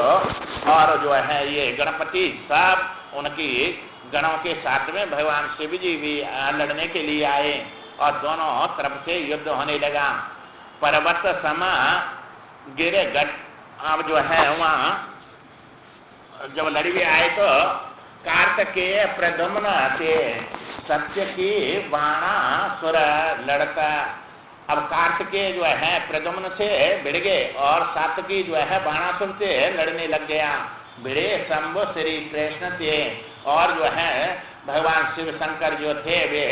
और जो है ये गणपति, सब उनकी गणों के साथ में भगवान शिव जी भी लड़ने के लिए आए और दोनों तरफ से युद्ध होने लगा। पर्वत समा गिरे गट। अब जो है वहाँ जब लड़के आए तो कार्तिकेय प्रद्युम्न से सत्य की बाणासुर लड़का। अब कार्तिकेय जो है प्रद्युम्न से भिड़ गए और सात्विकी जो है बाणासुर से लड़ने लग गया। भिड़े शंभु श्री कृष्ण थे, और जो है भगवान शिव शंकर जो थे वे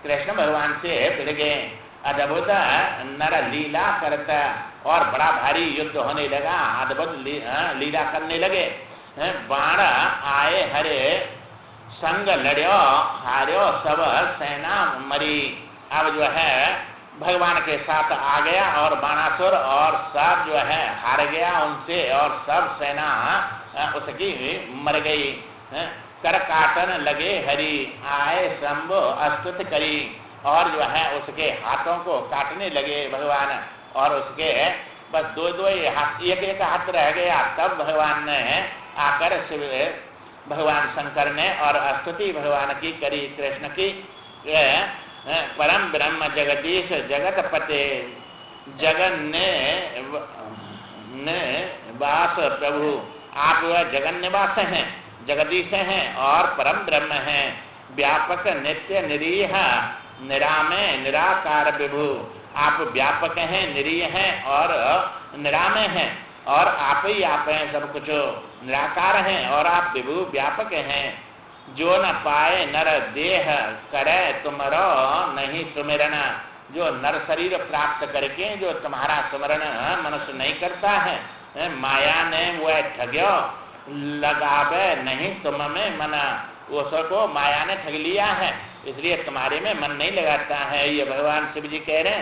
कृष्ण भगवान से भिड़ गए। अद्भुत नर लीला करता, और बड़ा भारी युद्ध होने लगा, अद्भुत लीला करने लगे। बाण आए हरे संग लड़ो हार्यो सब सेना मरी। अब जो है भगवान के साथ आ गया और बाणासुर और सब जो है हार गया उनसे, और सब सेना उसकी मर गई। कर काटन लगे हरि आए शंभु अस्तुत करी, और जो है उसके हाथों को काटने लगे भगवान, और उसके बस दो हाथ, एक हाथ रह गया। तब भगवान ने आकर शिव भगवान शंकर ने और स्तुति भगवान की करी कृष्ण की। परम ब्रह्म जगदीश जगत पते जगन ने वास प्रभु। आप जगन निवास हैं, जगदीश हैं और परम ब्रह्म हैं, व्यापक नित्य निरीह निरामय निराकार विभु। आप व्यापक हैं, निरीह हैं और निरामय हैं, और आप ही आप हैं, सब कुछ निराकार हैं, और आप विभु व्यापक हैं। जो न पाए नर देह करे तुमरो नहीं सुमिरन। जो नर शरीर प्राप्त करके जो तुम्हारा स्मरण मनुष्य नहीं करता है, माया ने वह ठग्यो लगावे नहीं तुम में मना, उसको माया ने ठग लिया है इसलिए तुम्हारे में मन नहीं लगाता है। ये भगवान शिव जी कह रहे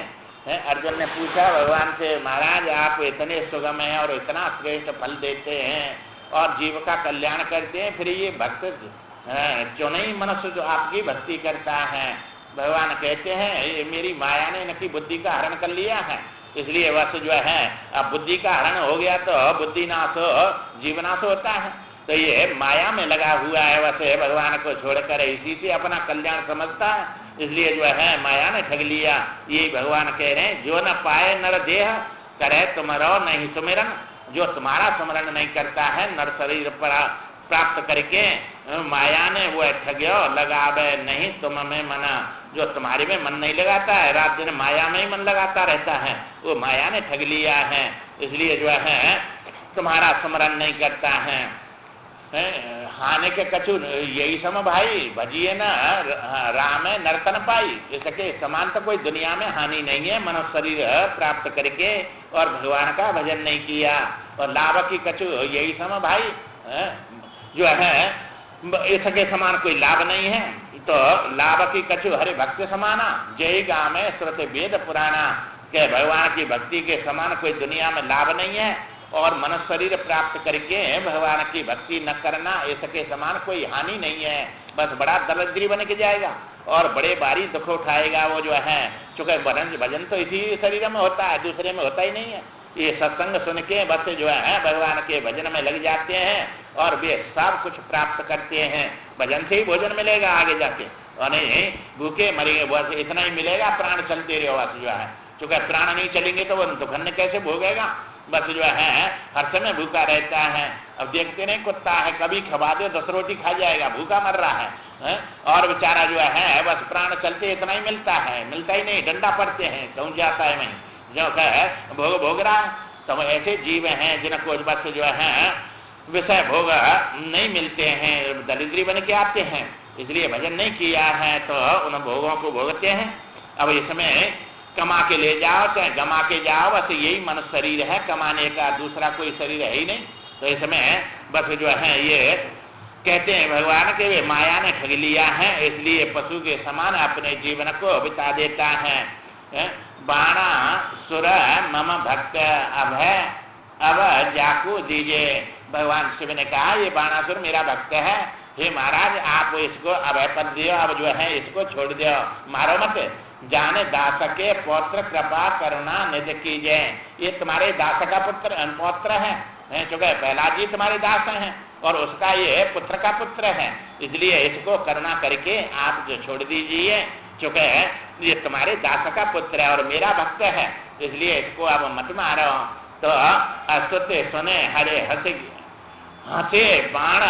हैं। अर्जुन ने पूछा भगवान से, महाराज आप इतने सुगम हैं और इतना श्रेष्ठ फल देते हैं और जीव का कल्याण करते हैं, फिर ये भक्त क्यों नहीं मनुष्य जो आपकी भक्ति करता है? भगवान कहते हैं ये मेरी माया ने इनकी बुद्धि का हरण कर लिया है, इसलिए बस जो है अब बुद्धि का हरण हो गया तो बुद्धि नाश जीवनाश होता है। तो ये माया में लगा हुआ है, वैसे भगवान को छोड़कर इसी से अपना कल्याण समझता है, इसलिए जो है माया ने ठग लिया। ये भगवान कह रहे हैं जो न पाए नर देह करे तुम्हारो नहीं सुमिरन, जो तुम्हारा स्मरण नहीं करता है नर शरीर प्राप्त करके माया ने वो ठग्यो लगावे नहीं तुम में मना, जो तुम्हारे में मन नहीं लगाता है, रात दिन माया में ही मन लगाता रहता है, वो माया ने ठग लिया है, इसलिए जो है तुम्हारा स्मरण नहीं करता है। हानि के कछु यही सम भाई भजिए न राम नर्तन पाई, इसके समान तो कोई दुनिया में हानि नहीं है मनुष्य शरीर प्राप्त करके और भगवान का भजन नहीं किया। और लाभ की कछु यही सम भाई जो है इसके समान कोई लाभ नहीं है। तो लाभ की कछु हरि भक्त समाना जय गाम श्रुति वेद पुराना, के भगवान की भक्ति के समान कोई दुनिया में लाभ नहीं है और मनुष्य शरीर प्राप्त करके भगवान की भक्ति न करना इसके समान कोई हानि नहीं है। बस बड़ा दरिद्री बन के जाएगा और बड़े भारी दुख उठाएगा वो जो है, चूंकि भजन तो इसी शरीर में होता है, दूसरे में होता ही नहीं है। ये सत्संग सुन के बस जो है भगवान के भजन में लग जाते हैं और वे सब कुछ प्राप्त करते हैं। भजन से ही भोजन मिलेगा आगे जाके, और नहीं भूखे मरेंगे बस इतना ही मिलेगा, प्राण चलते रहो बस जो है, चूंकि प्राण नहीं चलेंगे तो वो दुखन कैसे भोगेगा, बस जो है हर समय भूखा रहता है। अब देखते नहीं कुत्ता है कभी खवा दे 10 रोटी खा जाएगा, भूखा मर रहा है और बेचारा जो है बस प्राण चलते इतना ही मिलता है, मिलता ही नहीं, डंडा पड़ते हैं कहूँ जाता है नहीं जो है भोग रहा है। तो ऐसे जीव हैं जिनको बस जो है विषय भोग नहीं मिलते हैं, दरिद्री बन के आते हैं, इसलिए भजन नहीं किया है तो उन भोगों को भोगते हैं। अब इसमें कमा के ले जाओ चाहे गमा के जाओ, बस यही मन शरीर है, कमाने का दूसरा कोई शरीर है ही नहीं। तो इसमें बस जो है ये कहते हैं भगवान के वे माया ने ठग लिया है, इसलिए पशु के समान अपने जीवन को बिता देता है। बाणा सुर मम भक्त अभय अब जाकू दीजिए, भगवान शिव ने कहा ये बाणासुर मेरा भक्त है, हे महाराज आप इसको अभय पद दियो, अब जो है इसको छोड़ दियो, मारो मत, जाने दास के पौत्र कृपा करुणा निधि कीजिए। ये तुम्हारे दास का पौत्र है, चूंकि प्रहलाद जी तुम्हारे दास हैं और उसका ये पुत्र का पुत्र है, इसलिए इसको करुणा करके आप जो छोड़ दीजिए, चूंकि ये तुम्हारे दास का पुत्र है और मेरा भक्त है, इसलिए इसको अब मत मारो। तो अस्तुति सुने हरे हंसे बाण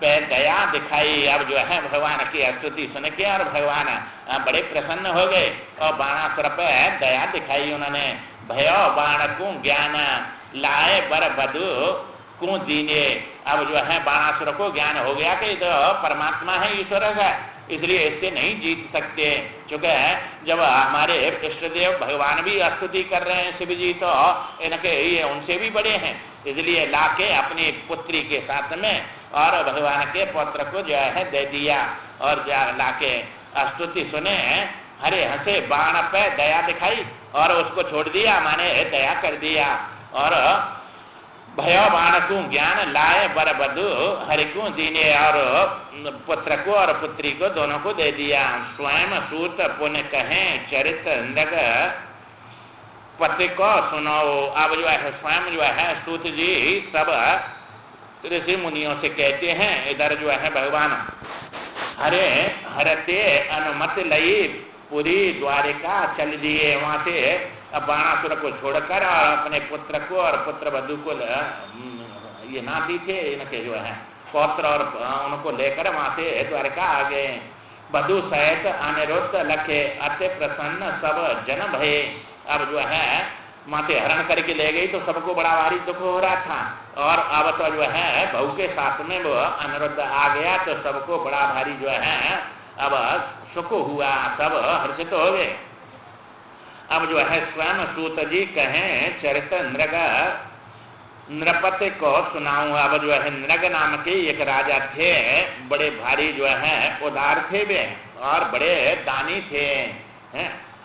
पे दया दिखाई। अब जो है भगवान की स्तुति सुन के और भगवान बड़े प्रसन्न हो गए और बाणासुर पे दया दिखाई उन्होंने। भयो बाण को ज्ञान लाए बर बधु को दीने। अब जो है बाणासुर को ज्ञान हो गया कि तो परमात्मा है, ईश्वर है, इसलिए इससे नहीं जीत सकते, क्योंकि जब हमारे इष्ट देव भगवान भी स्तुति कर रहे हैं शिव जी, तो इनके ये उनसे भी बड़े हैं, इसलिए लाके अपनी पुत्री के साथ में और भगवान के पुत्र को जो है दे दिया और लाके स्तुति सुने हरे हंसे बाण पे दया दिखाई और उसको छोड़ दिया, माने दया कर दिया। और भयो बाण को ज्ञान लाए बर बधु हरि को दीने, और पुत्र को और पुत्री को दोनों को दे दिया। स्वयं सूत पुण्य कहे चरित्र नृग पति को सुनो। अब जो है स्वयं जो है सूत जी सब ऋषि मुनियों से कहते हैं, इधर जो है भगवान हरे हरते अनुमति लई पूरी द्वारिका चल दिए, वहां से अब बाणासुर को छोड़कर और अपने पुत्र को और पुत्र वधु को, ये नाती थे इनके जो है पौत्र, और उनको लेकर वहां से द्वारका आ गए। वधु सहित अनिरुद्ध लखे अति प्रसन्न सब जन भये। अब जो है माते हरण करके ले गई तो सबको बड़ा भारी दुख हो रहा था, और अब तो जो है बहू के साथ में वो अनिरुद्ध आ गया तो सबको बड़ा भारी जो है अब सुख हुआ, सब हर्षित हो गए। अब जो है स्वयं सूत जी कहें चरित्र नृग नृपति को सुनाऊं। अब जो है नृग नाम के एक राजा थे, बड़े भारी जो है उदार थे वे और बड़े दानी थे,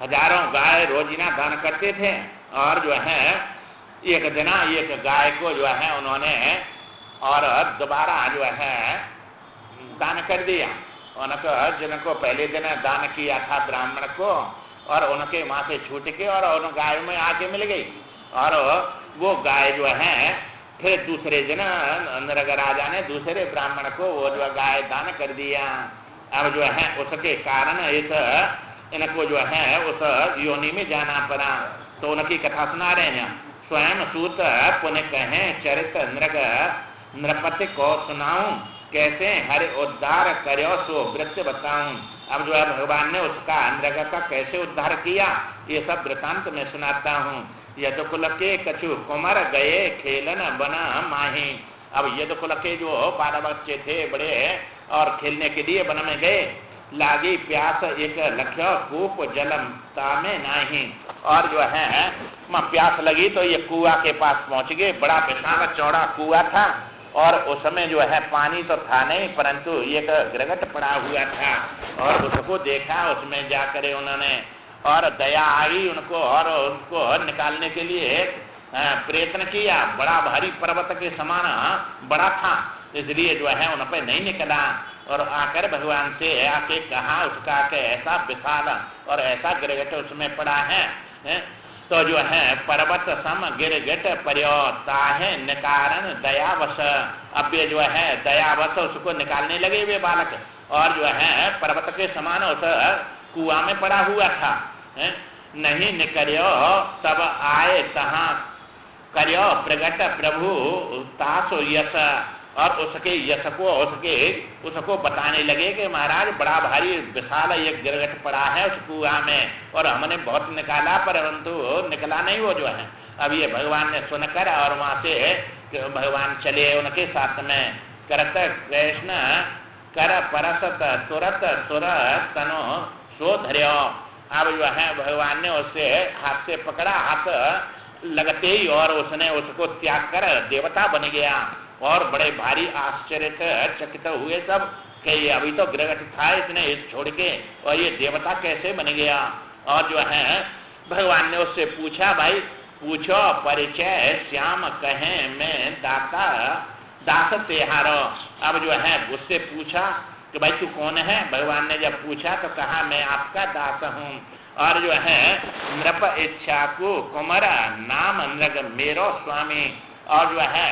हजारों गाय रोजीना दान करते थे। और जो है एक जना एक गाय को जो है उन्होंने और दोबारा जो है दान कर दिया। जिनको पहले दिन दान किया था ब्राह्मण को और उनके वहां से छूट के और उन गायों में आके मिल गई। और वो गाय जो है फिर दूसरे दिन नृग राजा ने दूसरे ब्राह्मण को वो जो गाय दान कर दिया। अब जो है उसके कारण इनको जो है उस योनि में जाना पड़ा। तो उनकी कथा सुना रहे हैं। स्वयं सूत पुण्य कहें चरित नृग नृपति को सुनाऊं, कैसे हरि उद्धार करो सो वृत्त बताऊं। अब जो है भगवान ने उसका नृग का कैसे उद्धार किया ये सब वृतांत में सुनाता हूँ। यदुकुल के कछु कुमार गए खेलन बना माही। अब यदुकुल के जो 12 बच्चे थे बड़े और खेलने के लिए वन में गए। लागी प्यास एक लख्यो कूप जलम तामे नाही। और जो है प्यास लगी तो ये कुआ के पास पहुंच गए। बड़ा विशाल चौड़ा कुआ था और उस समय जो है पानी तो था नहीं परंतु एक गिरगट पड़ा हुआ था। और उसको देखा, उसमें जाकर उन्होंने और दया आई उनको और उनको निकालने के लिए प्रयत्न किया। बड़ा भारी पर्वत के समान बड़ा था, इसलिए जो है उन पर नहीं निकला। और आकर भगवान से आके कहा उसका के ऐसा विशाल और ऐसा गिरगट उसमें पड़ा है। तो जो है पर्वत सम गिरगट पर्यो ताहे निकारण दयावश। अब ये जो है दयावश उसको निकालने लगे वे बालक। और जो है पर्वत के समान उस कुआं में पड़ा हुआ था। नहीं निकरियो तब आए तहाँ करियो प्रगट प्रभु तासो यश। और उसके यश को उसको बताने लगे कि महाराज बड़ा भारी विशाल एक गिरगट पड़ा है उस कुआं में और हमने बहुत निकाला परंतु निकला नहीं वो जो है। अब ये भगवान ने सुनकर और वहां से भगवान चले उनके साथ में। करत कृष्ण कर परसत तुरत सुर तनो सो धर्यो। अब जो है भगवान ने उससे हाथ से पकड़ा, हाथ लगते ही और उसने उसको त्याग कर देवता बन गया। और बड़े भारी आश्चर्य चकित हुए सब कि अभी तो गिरगट था इसने इस छोड़ के और ये देवता कैसे बन गया। और जो है भगवान ने उससे पूछा, भाई पूछो परिचय श्याम कहे मैं दाता दास तेहारो। अब जो है उससे पूछा कि भाई तू कौन है। भगवान ने जब पूछा तो कहा मैं आपका दास हूँ। और जो है नृप इच्छा को कुमार नाम नृग मेरो स्वामी। और जो है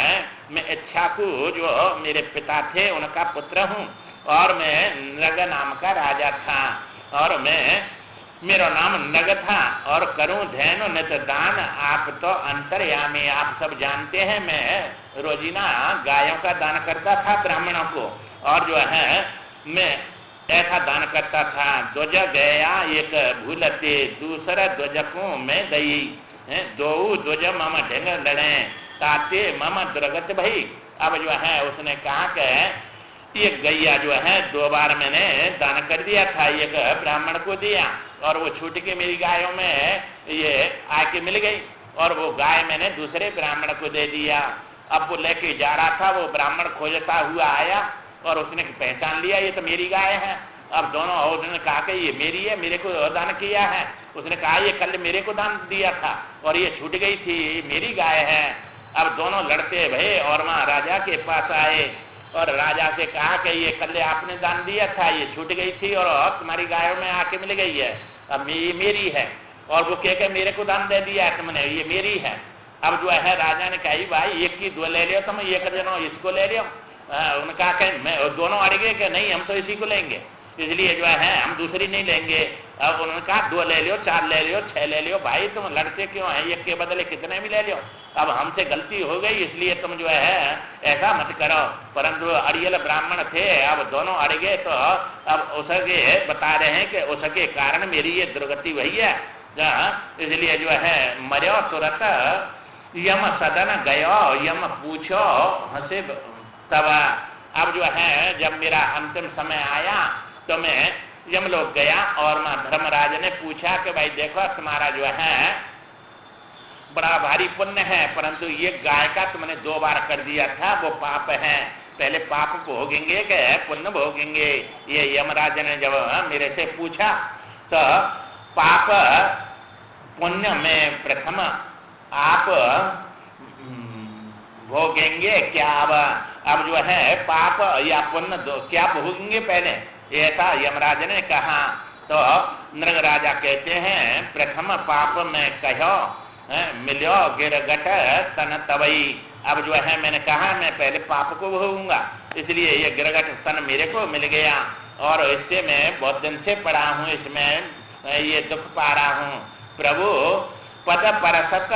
मैं इच्छाकु जो मेरे पिता थे उनका पुत्र हूँ और मैं नृग नाम का राजा था और मेरा नाम नृग था और करूं धैनु नित दान। आप तो अंतर्यामी, आप सब जानते हैं मैं रोजीना गायों का दान करता था ब्राह्मणों को। और जो है मैं ऐसा दान करता था। ध्वज गया एक भूलते दूसरा ध्वज को मैं दई। दो ध्वज मम ढेंग लड़े ताते मम दुर्गत भई। अब जो है उसने कहा कि एक गैया जो है 2 बार मैंने दान कर दिया था, एक ब्राह्मण को दिया और वो छूट के मेरी गायों में ये आके मिल गई और वो गाय मैंने दूसरे ब्राह्मण को दे दिया। अब वो लेके जा रहा था, वो ब्राह्मण खोजता हुआ आया और उसने पहचान लिया ये तो मेरी गाय है। अब दोनों उसने कहा कि ये मेरी है, मेरे को दान किया है। उसने कहा ये कल मेरे को दान दिया था और ये छूट गई थी, ये मेरी गाय है। अब दोनों लड़ते भये और वहाँ राजा के पास आए और राजा से कहा कि ये कल आपने दान दिया था, ये छूट गई थी और तुम्हारी गायों में आके मिल गई है, अब ये मेरी है। और वो कह मेरे को दान दे दिया है तुमने, ये मेरी है। अब जो है राजा ने कही भाई एक की 2 ले लियो तुम, एक जनो इसको ले लियो। उनका मैं दोनों अड़ गए कि नहीं हम तो इसी को लेंगे, इसलिए जो है हम दूसरी नहीं लेंगे। अब उन्होंने कहा 2 ले लियो, 4 ले लियो, 6 ले लियो। भाई तुम लड़ते क्यों हैं, एक के बदले कितने भी ले लियो। अब हमसे गलती हो गई इसलिए तुम जो है ऐसा मत करो। परंतु अड़ियल ब्राह्मण थे, अब दोनों अड़ गए तो अब उसके बता रहे हैं कि उसके कारण मेरी ये दुर्गति हुई है, इसलिए जो है मर्यो तुरंत यम सदन गयो यम पूछो हंसे तब। अब जो है जब मेरा अंतिम समय आया तो मैं यमलोक गया और मां धर्मराज ने पूछा कि भाई देखो तुम्हारा जो है बड़ा भारी पुण्य है, परंतु ये गाय का तुमने 2 बार कर दिया था, वो पाप है, पहले पाप भोगेंगे कि पुण्य भोगेंगे? ये यमराज ने जब मेरे से पूछा तो पाप पुण्य में प्रथम आप भोगेंगे क्या? अब जो है पाप या पुण्य क्या भोगेंगे पहले? ऐसा यमराज ने कहा। तो नृग राजा कहते हैं प्रथम पाप में कहो मिलो गिरगट तन तवई। अब जो है मैंने कहा मैं पहले पाप को भोगूंगा, इसलिए ये गिरगट सन मेरे को मिल गया और इससे मैं बहुत दिन से पड़ा हूँ, इसमें ये दुख पा रहा हूँ। प्रभु पद परसत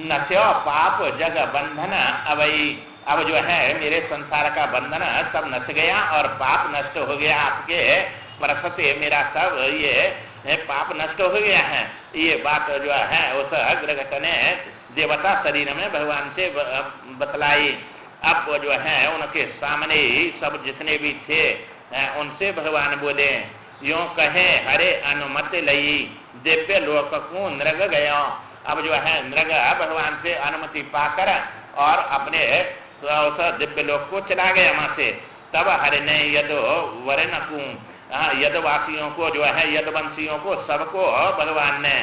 नस्यो पाप जग बंधन अवई। अब जो है मेरे संसार का बंधन सब नस गया और पाप नष्ट हो गया, आपके परसते मेरा सब ये पाप नष्ट हो गया है। ये बात जो है उस गिरगट ने देवता शरीर में भगवान से बतलाई। अब वो जो है उनके सामने सब जितने भी थे उनसे भगवान बोले, यूं कहे हरे अनुमति लई दिव्य लोक को नृग गया। अब जो है नृग भगवान से अनुमति पाकर और अपने उस दिव्य लोक को चला गया वहां से। तब हरि ने यदो वर्ण को यदवासियों को जो है यदवंशियों को सबको भगवान ने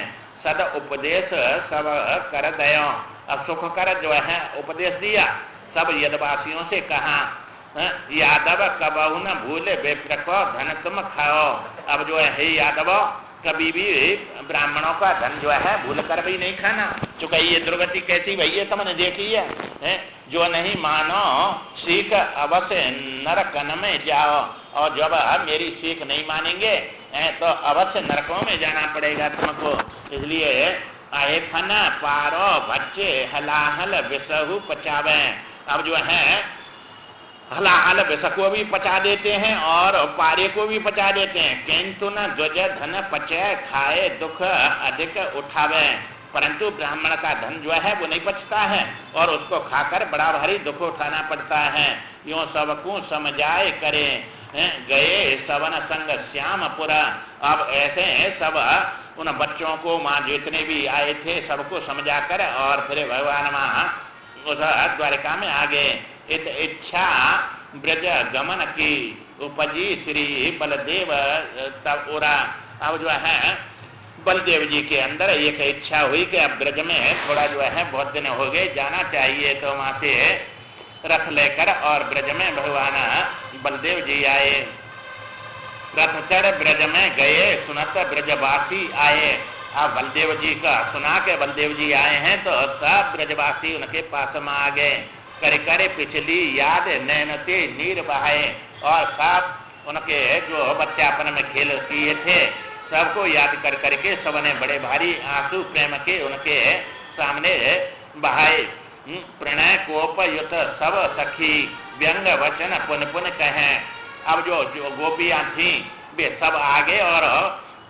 सद उपदेश सब कर दयो, अब सुख कर जो है उपदेश दिया। सब यदवासियों से कहा यादव कबहु न भूले विप्र को धन तुम खाओ। अब जो है यादव कभी भी ब्राह्मणों का धन जो है भूल कर भी नहीं खाना। चूंकि ये दुर्गति कैसी भई है तुमने देखी है? जो नहीं मानो सीख अवश्य नरकन में जाओ, और जब मेरी सीख नहीं मानेंगे तो अवश्य नरकों में जाना पड़ेगा तुमको। इसलिए आए फना पारो बच्चे हलाहल विसहु पचावे। अब जो है हलाहल विष को भी पचा देते हैं और पारे को भी पचा देते हैं। किंतु न ध्वज धन पचे खाए दुख अधिक उठावे। परंतु ब्राह्मण का धन जो है वो नहीं पचता है और उसको खाकर बड़ा भारी दुख उठाना पड़ता है। यूं सबको समझाए करे गए सवन संग श्यामपुरा। अब ऐसे सब उन बच्चों को माँ जितने भी आए थे सबको समझा कर और फिर भगवान माँ उस द्वारिका में आ गए। इत इच्छा ब्रज गमन की उपजी श्री बलदेव तबुरा। अब जो है बलदेव जी के अंदर एक इच्छा हुई कि अब ब्रज में थोड़ा जो है बहुत दिन हो गए जाना चाहिए, तो वहां से रथ लेकर और ब्रज में भगवान बलदेव जी आए। रथ चढ़ ब्रज में गए सुनत ब्रजवासी आए। अब बलदेव जी का सुना के बलदेव जी आए हैं तो सब ब्रजवासी उनके पास में आ गए। करे करे पिछली याद नैनते नीर बहाए, और सब उनके जो बच्चापन में खेल किए थे सबको याद कर करके सबने बड़े भारी आंसू प्रेम के उनके सामने बहाए। प्रणय कोप युत सब सखी व्यंग वचन पुन पुन कहें। अब जो गोपियां थी वे सब आगे और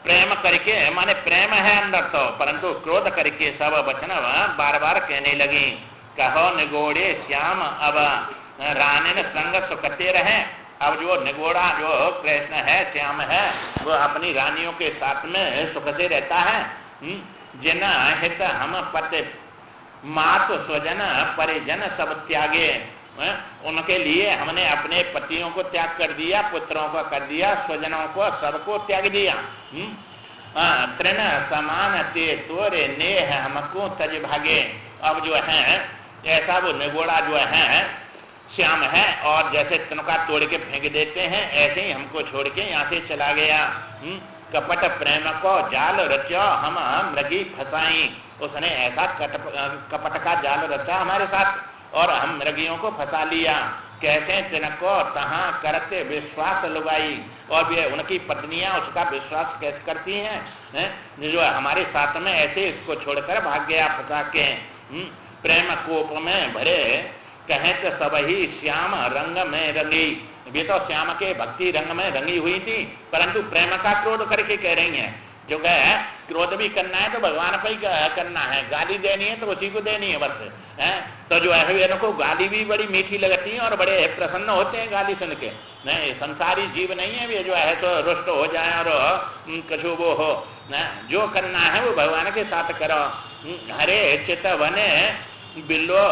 प्रेम करके, माने प्रेम है अंदर तो, परंतु क्रोध करके सब वचन बार बार कहने लगी। कहो निगोड़े श्याम अब रानिन संग सुखते रहे। अब जो निगोड़ा जो कृष्ण है श्याम है वो अपनी रानियों के साथ में सुख से रहता है। जिन हित हम पति मात स्वजन परिजन सब त्यागे। उनके लिए हमने अपने पतियों को त्याग कर दिया, पुत्रों को कर दिया, स्वजनों को सबको त्याग दिया। तृण समान ते तोरे नेह हमको तज भागे। अब जो है ऐसा वो निगोड़ा जो है श्याम है और जैसे तिनका तोड़ के फेंक देते हैं ऐसे ही हमको छोड़ के यहाँ से चला गया। कपट प्रेम को जाल रचो हम मृगी फसाई। उसने ऐसा कपट का जाल रचा हमारे साथ और हम मृगियों को फंसा लिया। कैसे तिनको तहाँ करते विश्वास लुगाई। और भी उनकी पत्नियां उसका विश्वास कैसे करती हैं जो हमारे साथ में ऐसे इसको छोड़कर भाग गया फंसा के। प्रेम कोप में भरे कहें तो सब ही श्याम रंग में रंगी। वे तो श्याम के भक्ति रंग में रंगी हुई थी परंतु प्रेम का क्रोध करके कह रही हैं। जो कहे क्रोध भी करना है तो भगवान पर ही करना है, गाली देनी है तो उसी को देनी है बस है। तो जो है इनको गाली भी बड़ी मीठी लगती है और बड़े प्रसन्न होते हैं गाली सुन के। नहीं, संसारी जीव नहीं है वे जो है तो रुष्ट हो जाए और कछु वो हो न, जो करना है वो भगवान के साथ करो। हरे चित बने बिल्लो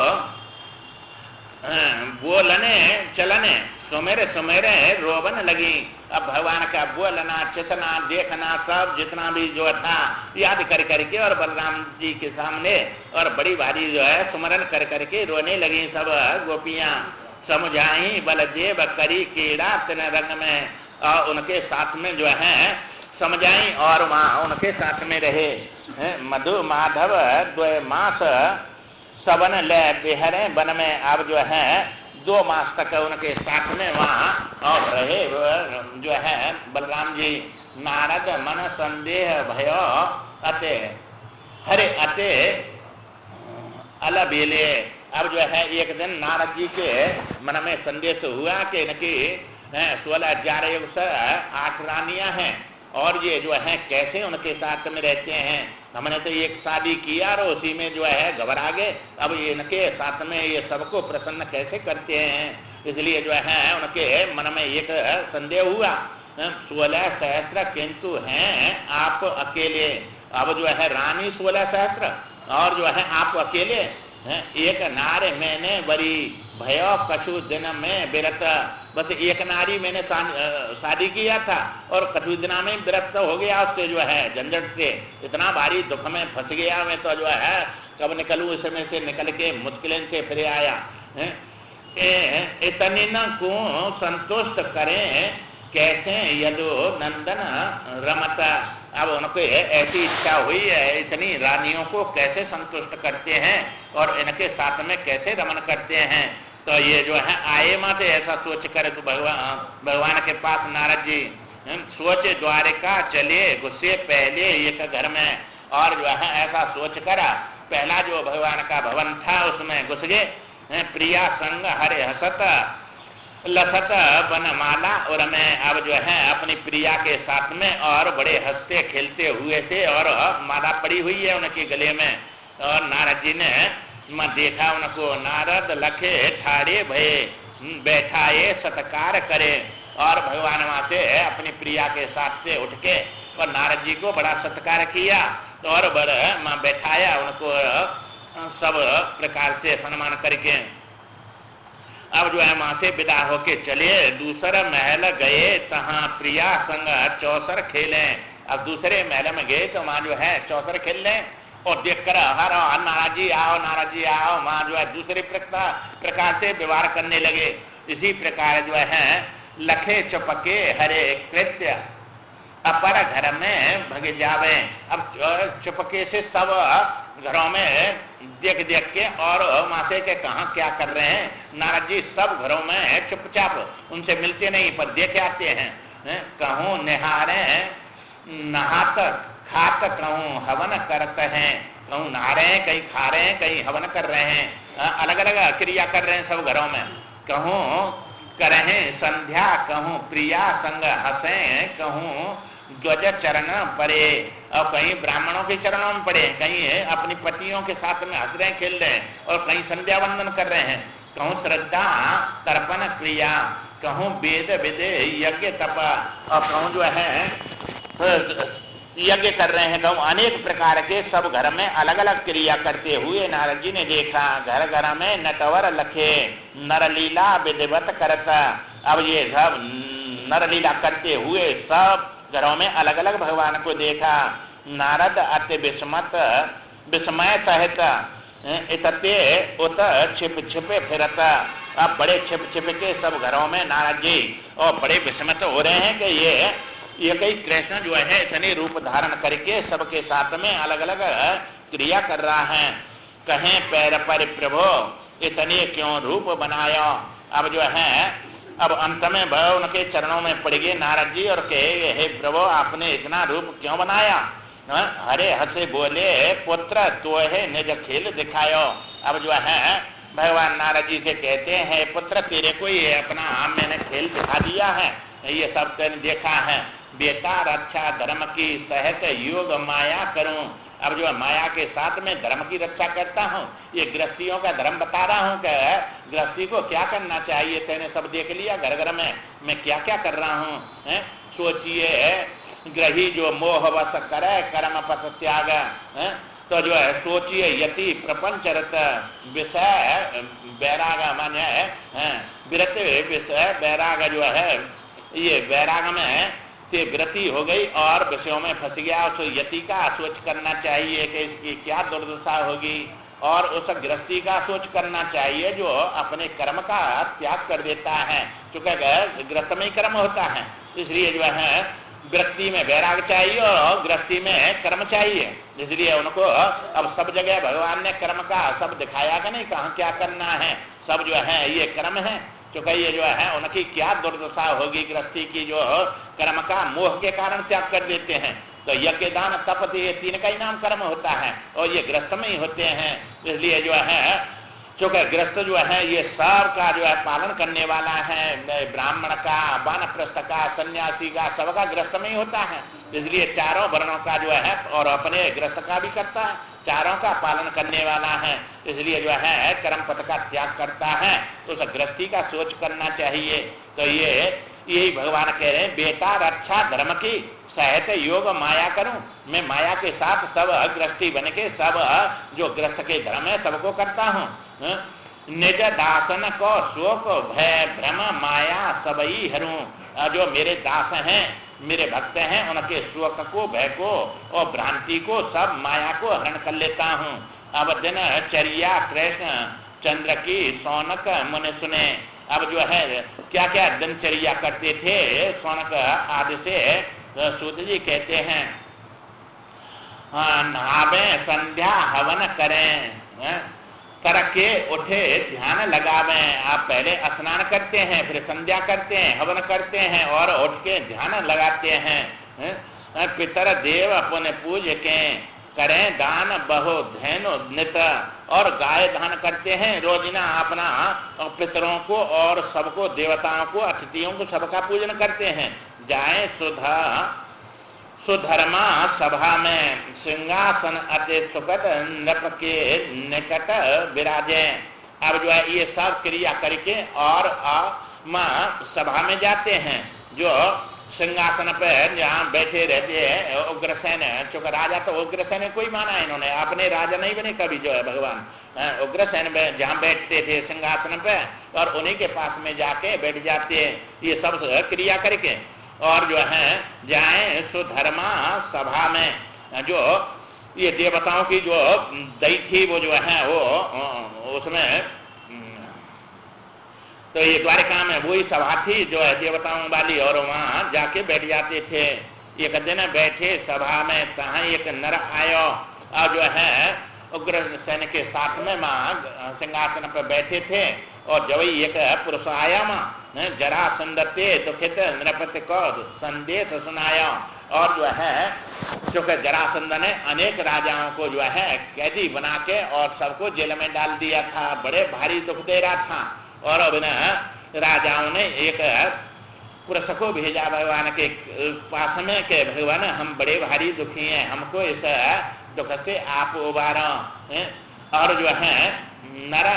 बोलने चलने सुमेरे सुमेरे रोबन लगी। अब भगवान का बोलना चितना देखना सब जितना भी जो था याद कर करके और बलराम जी के सामने और बड़ी भारी जो है सुमरन कर करके रोने लगी सब गोपियां। समझाई बलदेव करी कीड़ा तिन रंग में, और उनके साथ में जो है समझाई और वहाँ उनके साथ में रहे। मधु माधव द्वय मास सबन ले बिहरे वन में। अब जो है 2 मास तक उनके साथ में वहाँ और रहे जो है बलराम जी। नारद मन संदेह भयो अते हरे अते अलबेले। अब जो है एक दिन नारद जी के मन में संदेश हुआ कि इनकी 16,8 रानियां हैं और ये जो है कैसे उनके साथ में रहते हैं। हमने तो एक शादी किया और उसी में जो है घबरा गए, अब इनके साथ में ये सबको प्रसन्न कैसे करते हैं। इसलिए जो है उनके मन में एक संदेह हुआ। 16 सहस्त्र किंतु हैं आप अकेले। अब जो है रानी 16 सहस्त्र और जो है आप अकेले। एक नारे मैंने बड़ी भयो कछु दिन में विरत। बस एक नारी मैंने शादी किया था और कछु दिना में विरत हो गया उससे जो है झंझट से। इतना भारी दुख में फंस गया मैं तो जो है कब निकलूं इसमें से निकल के मुश्किलें से फिर आया। इतने न को संतुष्ट करें कैसे यदो नंदन रमता। अब उनको ऐसी इच्छा हुई है इतनी रानियों को कैसे संतुष्ट करते हैं और इनके साथ में कैसे रमन करते हैं। तो ये जो है आए माते ऐसा सोच कर तो भगवान के पास नारद जी सोचे द्वारिका चले गुस्से पहले एक घर में। और जो है ऐसा सोच कर पहला जो भगवान का भवन था उसमें घुस गए। प्रिया संग हरे हसत लसत बनमाला। और मैं अब जो है अपनी प्रिया के साथ में और बड़े हंसते खेलते हुए थे और माला पड़ी हुई है उनके गले में। और नारद जी ने देखा उनको। नारद लखे ठाड़े भये बैठाए सत्कार करे। और भगवान वहां से अपनी प्रिया के साथ से उठ के और नारद जी को बड़ा सत्कार किया और बड़ा बैठाया उनको सब प्रकार से सम्मान करके। अब जो है वहां से विदा होके चले दूसरा महल गए तहाँ प्रिया संग चौसर खेले। अब दूसरे महल में गए तो वहां जो है चौसर खेल लें और देखकर हर नाराज जी आओ नाराज जी आओ। वहां जो है दूसरे प्रकार से व्यवहार करने लगे। इसी प्रकार जो है लखे चपके हरे कृत्य अपर घर में भग जावे। अब चुपके से सब घरों में देख देख के और मासे के कहाँ क्या कर रहे हैं। नारद जी सब घरों में चुपचाप उनसे मिलते नहीं पर देख आते हैं। कहूँ निहारे नहात खात कहूँ हवन करते हैं। कहूँ नहा रहे हैं कहीं खा रहे हैं कहीं हवन कर रहे हैं। अलग अलग क्रिया कर रहे हैं सब घरों में। कहूँ करें संध्या कहूँ प्रिया संग हंसे कहूँ ध्वज चरण पड़े। और कहीं ब्राह्मणों के चरणों में पड़े कहीं अपनी पतियों के साथ में हंस रहे खेल रहे हैं और कहीं संध्या वंदन कर रहे हैं। कहूँ श्रद्धा तर्पण क्रिया कहूँ वेद विदे यज्ञ तप। और कहूँ जो है यज्ञ कर रहे हैं। कहूँ अनेक प्रकार के सब घर में अलग अलग क्रिया करते हुए नारद जी ने देखा। घर घर में नटवर लखे नरलीला विधिवत करता। अब ये सब नरलीला करते हुए सब घरों में अलग अलग भगवान को देखा। नारद अति विस्मय सहित इतते उत छिप छिपे फिरता। अब बड़े छिप छिप के सब घरों में नारद जी और बड़े विस्मित हो रहे हैं कि ये कई कृष्ण जो है इतने रूप धारण करके सबके साथ में अलग अलग क्रिया कर रहा है। कहें पैर पर प्रभु इतने क्यों रूप बनाया। अब जो है अब अंत में उनके चरणों में पड़ गए नारद जी और कहे हे प्रभु आपने इतना रूप क्यों बनाया। हरे हंसे बोले पुत्र तो है निज खेल दिखायो। अब जो है भगवान नारद जी से कहते हैं पुत्र तेरे को ये अपना मैंने खेल दिखा दिया है। ये सब तेने देखा है। बेटा रक्षा धर्म की सहत योग माया करूं। अब जो माया के साथ में धर्म की रक्षा करता हूँ। ये गृहस्थियों का धर्म बता रहा हूँ कि गृहस्थी को क्या करना चाहिए। तेने सब देख लिया घर घर में मैं क्या क्या कर रहा हूँ। सोचिए ग्रही जो मोह वश करे कर्म पथ त्याग। तो जो है सोचिए यति प्रपंचरत विषय वैराग माने विरत विषय वैराग जो है ये वैराग में से वृत्ति हो गई और विषयों में फंस गया। उस यति का सोच करना चाहिए कि इसकी क्या दुर्दशा होगी और उस गृहस्थी का सोच करना चाहिए जो अपने कर्म का त्याग कर देता है। चूंकि गृहस्थ में ही कर्म होता है इसलिए जो है वृत्ति में वैराग चाहिए और गृहस्थी में कर्म चाहिए। इसलिए उनको अब सब जगह भगवान ने कर्म का सब दिखाया कि नहीं कहाँ क्या करना है। सब जो है ये कर्म है। क्योंकि ये जो है उनकी क्या दुर्दशा होगी गृहस्थी की जो कर्म का मोह के कारण त्याग कर देते हैं। तो यज्ञ दान तप ये तीन का ही नाम कर्म होता है और ये गृहस्थ में ही होते हैं। इसलिए जो है क्योंकि गृहस्थ जो है ये सब का जो है पालन करने वाला है। ब्राह्मण का वानप्रस्थ का सन्यासी का सबका गृहस्थ में ही होता है। इसलिए चारों वर्णों का जो है और अपने गृहस्थ का भी करता है चारों का पालन करने वाला है। इसलिए जो है कर्म पथ का त्याग करता है तो उस गृहस्थी का सोच करना चाहिए। तो ये यही भगवान कह रहे हैं बेटा रक्षा धर्म की सहत योग माया करूं। मैं माया के साथ सब गृहस्थी बन के सब जो गृहस्थ के धर्म है सबको करता हूँ। निज दासन को शोक भय भ्रम माया सबई हरूं। जो मेरे दास हैं मेरे भक्त हैं उनके शोक को भय को और भ्रांति को सब माया को हरण कर लेता हूँ। अब दिन चर्या कृष्ण चंद्र की सौनक मुनि सुने। अब जो है क्या क्या दिनचर्या करते थे सौनक आदि से सूत जी कहते हैं नहावे संध्या हवन करें करके उठे ध्यान लगावे। आप पहले स्नान करते हैं फिर संध्या करते हैं हवन करते हैं और उठ के ध्यान लगाते हैं। पितर देव अपने पूज के करें दान बहु धैनु नित। और गाय दान करते हैं रोजिना अपना पितरों को और सबको देवताओं को अतिथियों को सबका पूजन करते हैं। जाए सुधर्मा सभा में सिंहासन अति सुखद नृप के निकट विराजे। अब जो है ये सब क्रिया करके और सभा में जाते हैं जो सिंहासन पर जहाँ बैठे रहते हैं उग्रसेन। चूंकि राजा तो उग्रसेन को ही माना इन्होंने अपने राजा नहीं बने कभी जो है भगवान उग्रसेन जहाँ बैठते थे सिंहासन पर और उन्हीं के पास में जाके बैठ जाते ये सब क्रिया करके। और जो है जाए सुधर्मा सभा में जो ये देवताओं की जो दई थी वो जो है वो उसमें तो ये द्वारिका में वही सभा थी जो है देवताओं वाली और वहाँ जाके बैठ जाते थे। एक दिन बैठे सभा में कहाँ एक नर आयो और जो है उग्रसेन के साथ में माँ सिंहासन पर बैठे थे और जब एक पुरुष आया माँ जरा सुंदरते दुखित नृपति को संदेश सुनाया। और जो है चूंकि जरासंध ने अनेक राजाओं को जो है कैदी बना के और सबको जेल में डाल दिया था। बड़े भारी दुख दे रहा था और अब राजाओं ने एक पुरुष को भेजा भगवान के पास में के भगवान हम बड़े भारी दुखी हैं हमको इस दुख से आप उबारो। और जो है नर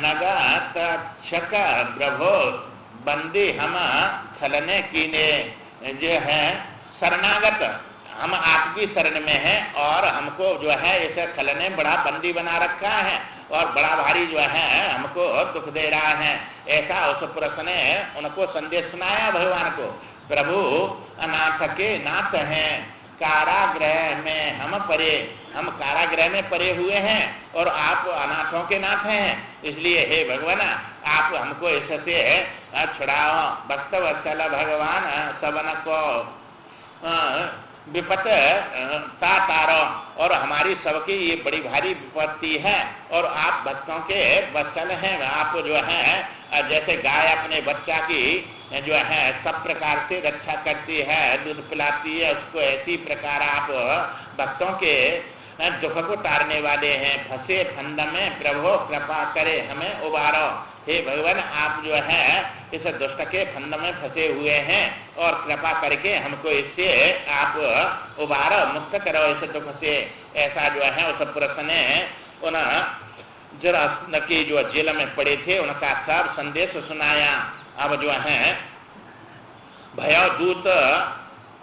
नग तक्षक प्रभो बंदी हम छलने कीने जो है शरणागत हम आपकी शरण में हैं और हमको जो है इसे छलने बड़ा बंदी बना रखा है और बड़ा भारी जो है हमको दुख दे रहा है। ऐसा उस पुरुष ने उनको संदेश सुनाया भगवान को। प्रभु अनाथ के नाथ हैं कारागृह में हम परे हम कारागृह में परे हुए हैं और आप अनाथों के नाथ हैं। इसलिए हे भगवान आप हमको इससे छुड़ाओ। भक्त वत्सल भगवान सबन को विपत तारो और हमारी सबकी ये बड़ी भारी विपत्ति है और आप भक्तों के वत्सल हैं। आप जो है जैसे गाय अपने बच्चा की जो है सब प्रकार से रक्षा करती है दूध पिलाती है उसको ऐसी प्रकार आप भक्तों के दुख को तारने वाले हैं। फंसे फंद में प्रभु कृपा करे हमें उबारो। हे भगवान आप जो है इस दुष्ट के फंद में फंसे हुए हैं और कृपा करके हमको इससे आप उबारो, मुक्त करो इस दुख से। ऐसा जो है उस पुरुष ने उन जरासंध की जो जेल में पड़े थे उनका सब संदेश सुनाया। अब जो है भयदूत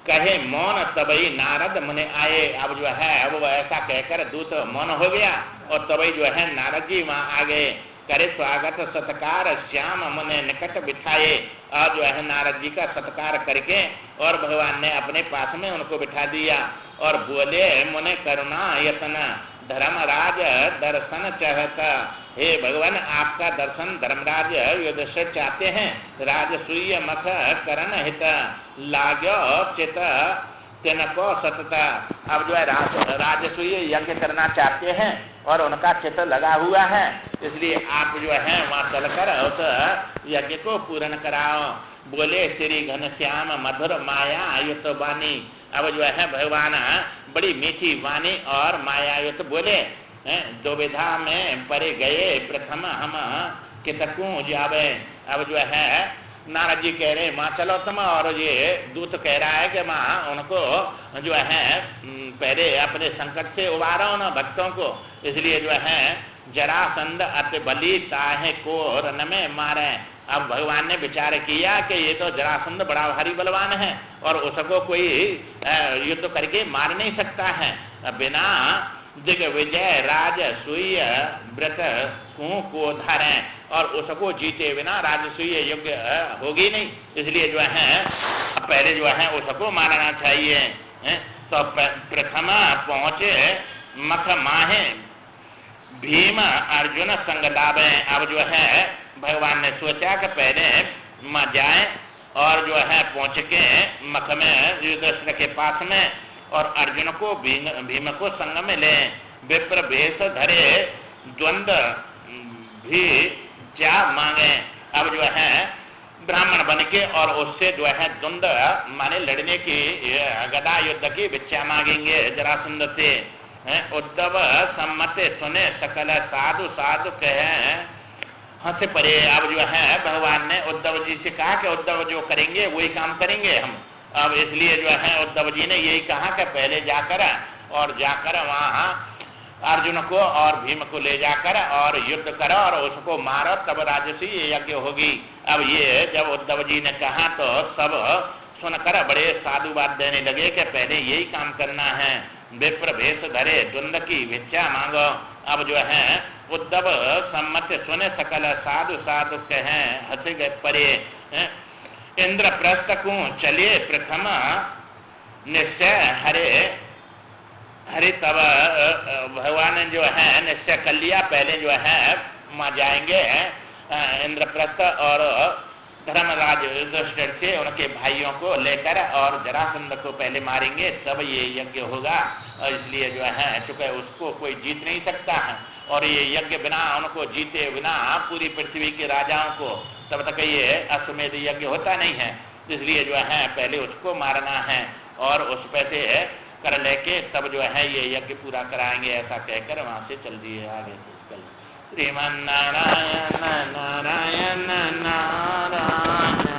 कहे मौन तबई नारद मुनि आए। अब जो है अब वो ऐसा कहकर दूत मौन हो गया और तबई जो है नारद जी वहाँ आ गए। करे स्वागत सत्कार श्याम मुनि निकट बिठाए। और जो है नारद जी का सत्कार करके और भगवान ने अपने पास में उनको बिठा दिया और बोले मुनि करुणा यतन धर्मराज दर्शन चाहता। हे भगवान आपका दर्शन धर्मराज युधिष्ठिर चाहते हैं। राजसूय मख करण हित लाग्यो चित तिनको सतता। अब जो है राजसूय यज्ञ करना चाहते हैं और उनका चित्त लगा हुआ है, इसलिए आप जो है वहाँ चलकर उस यज्ञ को पूर्ण कराओ। बोले श्री घनश्याम मधुर माया आयुत वाणी। अब जो है भगवान बड़ी मीठी वाणी और मायायुत बोले। दुविधा में परे गए प्रथम हम कितकू जावे। अब जो है नारद जी कह रहे माँ चलो तुम, और ये दूत कह रहा है कि माँ उनको जो है पहले अपने संकट से उबारो ना भक्तों को। इसलिए जो है जरासंध अति बली ताहे को रन में मारे। अब भगवान ने विचार किया कि ये तो जरासंध बड़ा भारी बलवान है और उसको कोई युद्ध करके मार नहीं सकता है। बिना दिग्विजय राजसूय व्रत को धारे, और उसको जीते बिना राजसूय यज्ञ होगी नहीं। इसलिए जो है पहले जो है उसको मारना चाहिए। तो प्रथम पहुंचे मख माहे भीम अर्जुन संग लाभे। अब जो है भगवान ने सोचा कि पहले माँ जाए और जो है पहुंच के मख में युधिष्ठिर के पास में और अर्जुन को भीम को संग में ले। विप्र भेष धरे द्वंद भी जा मांगे। अब जो है ब्राह्मण बन के और उससे जो है द्वंद माने लड़ने की गदा युद्ध की भिक्षा मांगेंगे जरासंध से। उद्धव सम्मत सुने सकल साधु साधु कहे हंस परे। अब जो है भगवान ने उद्धव जी से कहा कि उद्धव जो करेंगे वही काम करेंगे हम। अब इसलिए जो है उद्धव जी ने यही कहा कि पहले जाकर वहाँ अर्जुन को और भीम को ले जाकर और युद्ध करो और उसको मारो, तब राजसूय यज्ञ होगी। अब ये जब उद्धव जी ने कहा तो सब सुनकर बड़े साधुवाद देने लगे कि पहले यही काम करना है। विप्र भेष धरे द्वंद की भिक्षा मांगो। अब जो है उद्धव सम्मत सुने सकल साधु साधु कहे हंस परे। इंद्रप्रस्थ को चले प्रथम निश्चय हरे तब भगवान ने जो है निश्चय कर लिया पहले जो है वहाँ जाएंगे इंद्रप्रस्थ और धर्मराज युधिष्ठिर से उनके भाइयों को लेकर और जरासंध को पहले मारेंगे तब ये यज्ञ होगा। इसलिए जो है चूंकि उसको कोई जीत नहीं सकता है और ये यज्ञ बिना उनको जीते बिना पूरी पृथ्वी के राजाओं को तब तक ये अश्वमेध यज्ञ होता नहीं है। इसलिए जो है पहले उसको मारना है और उस पे से कर लेके तब जो है ये यज्ञ पूरा कराएंगे। ऐसा कहकर वहाँ से चल दिए आगे। श्रीमन नारायण नारायण नारायण।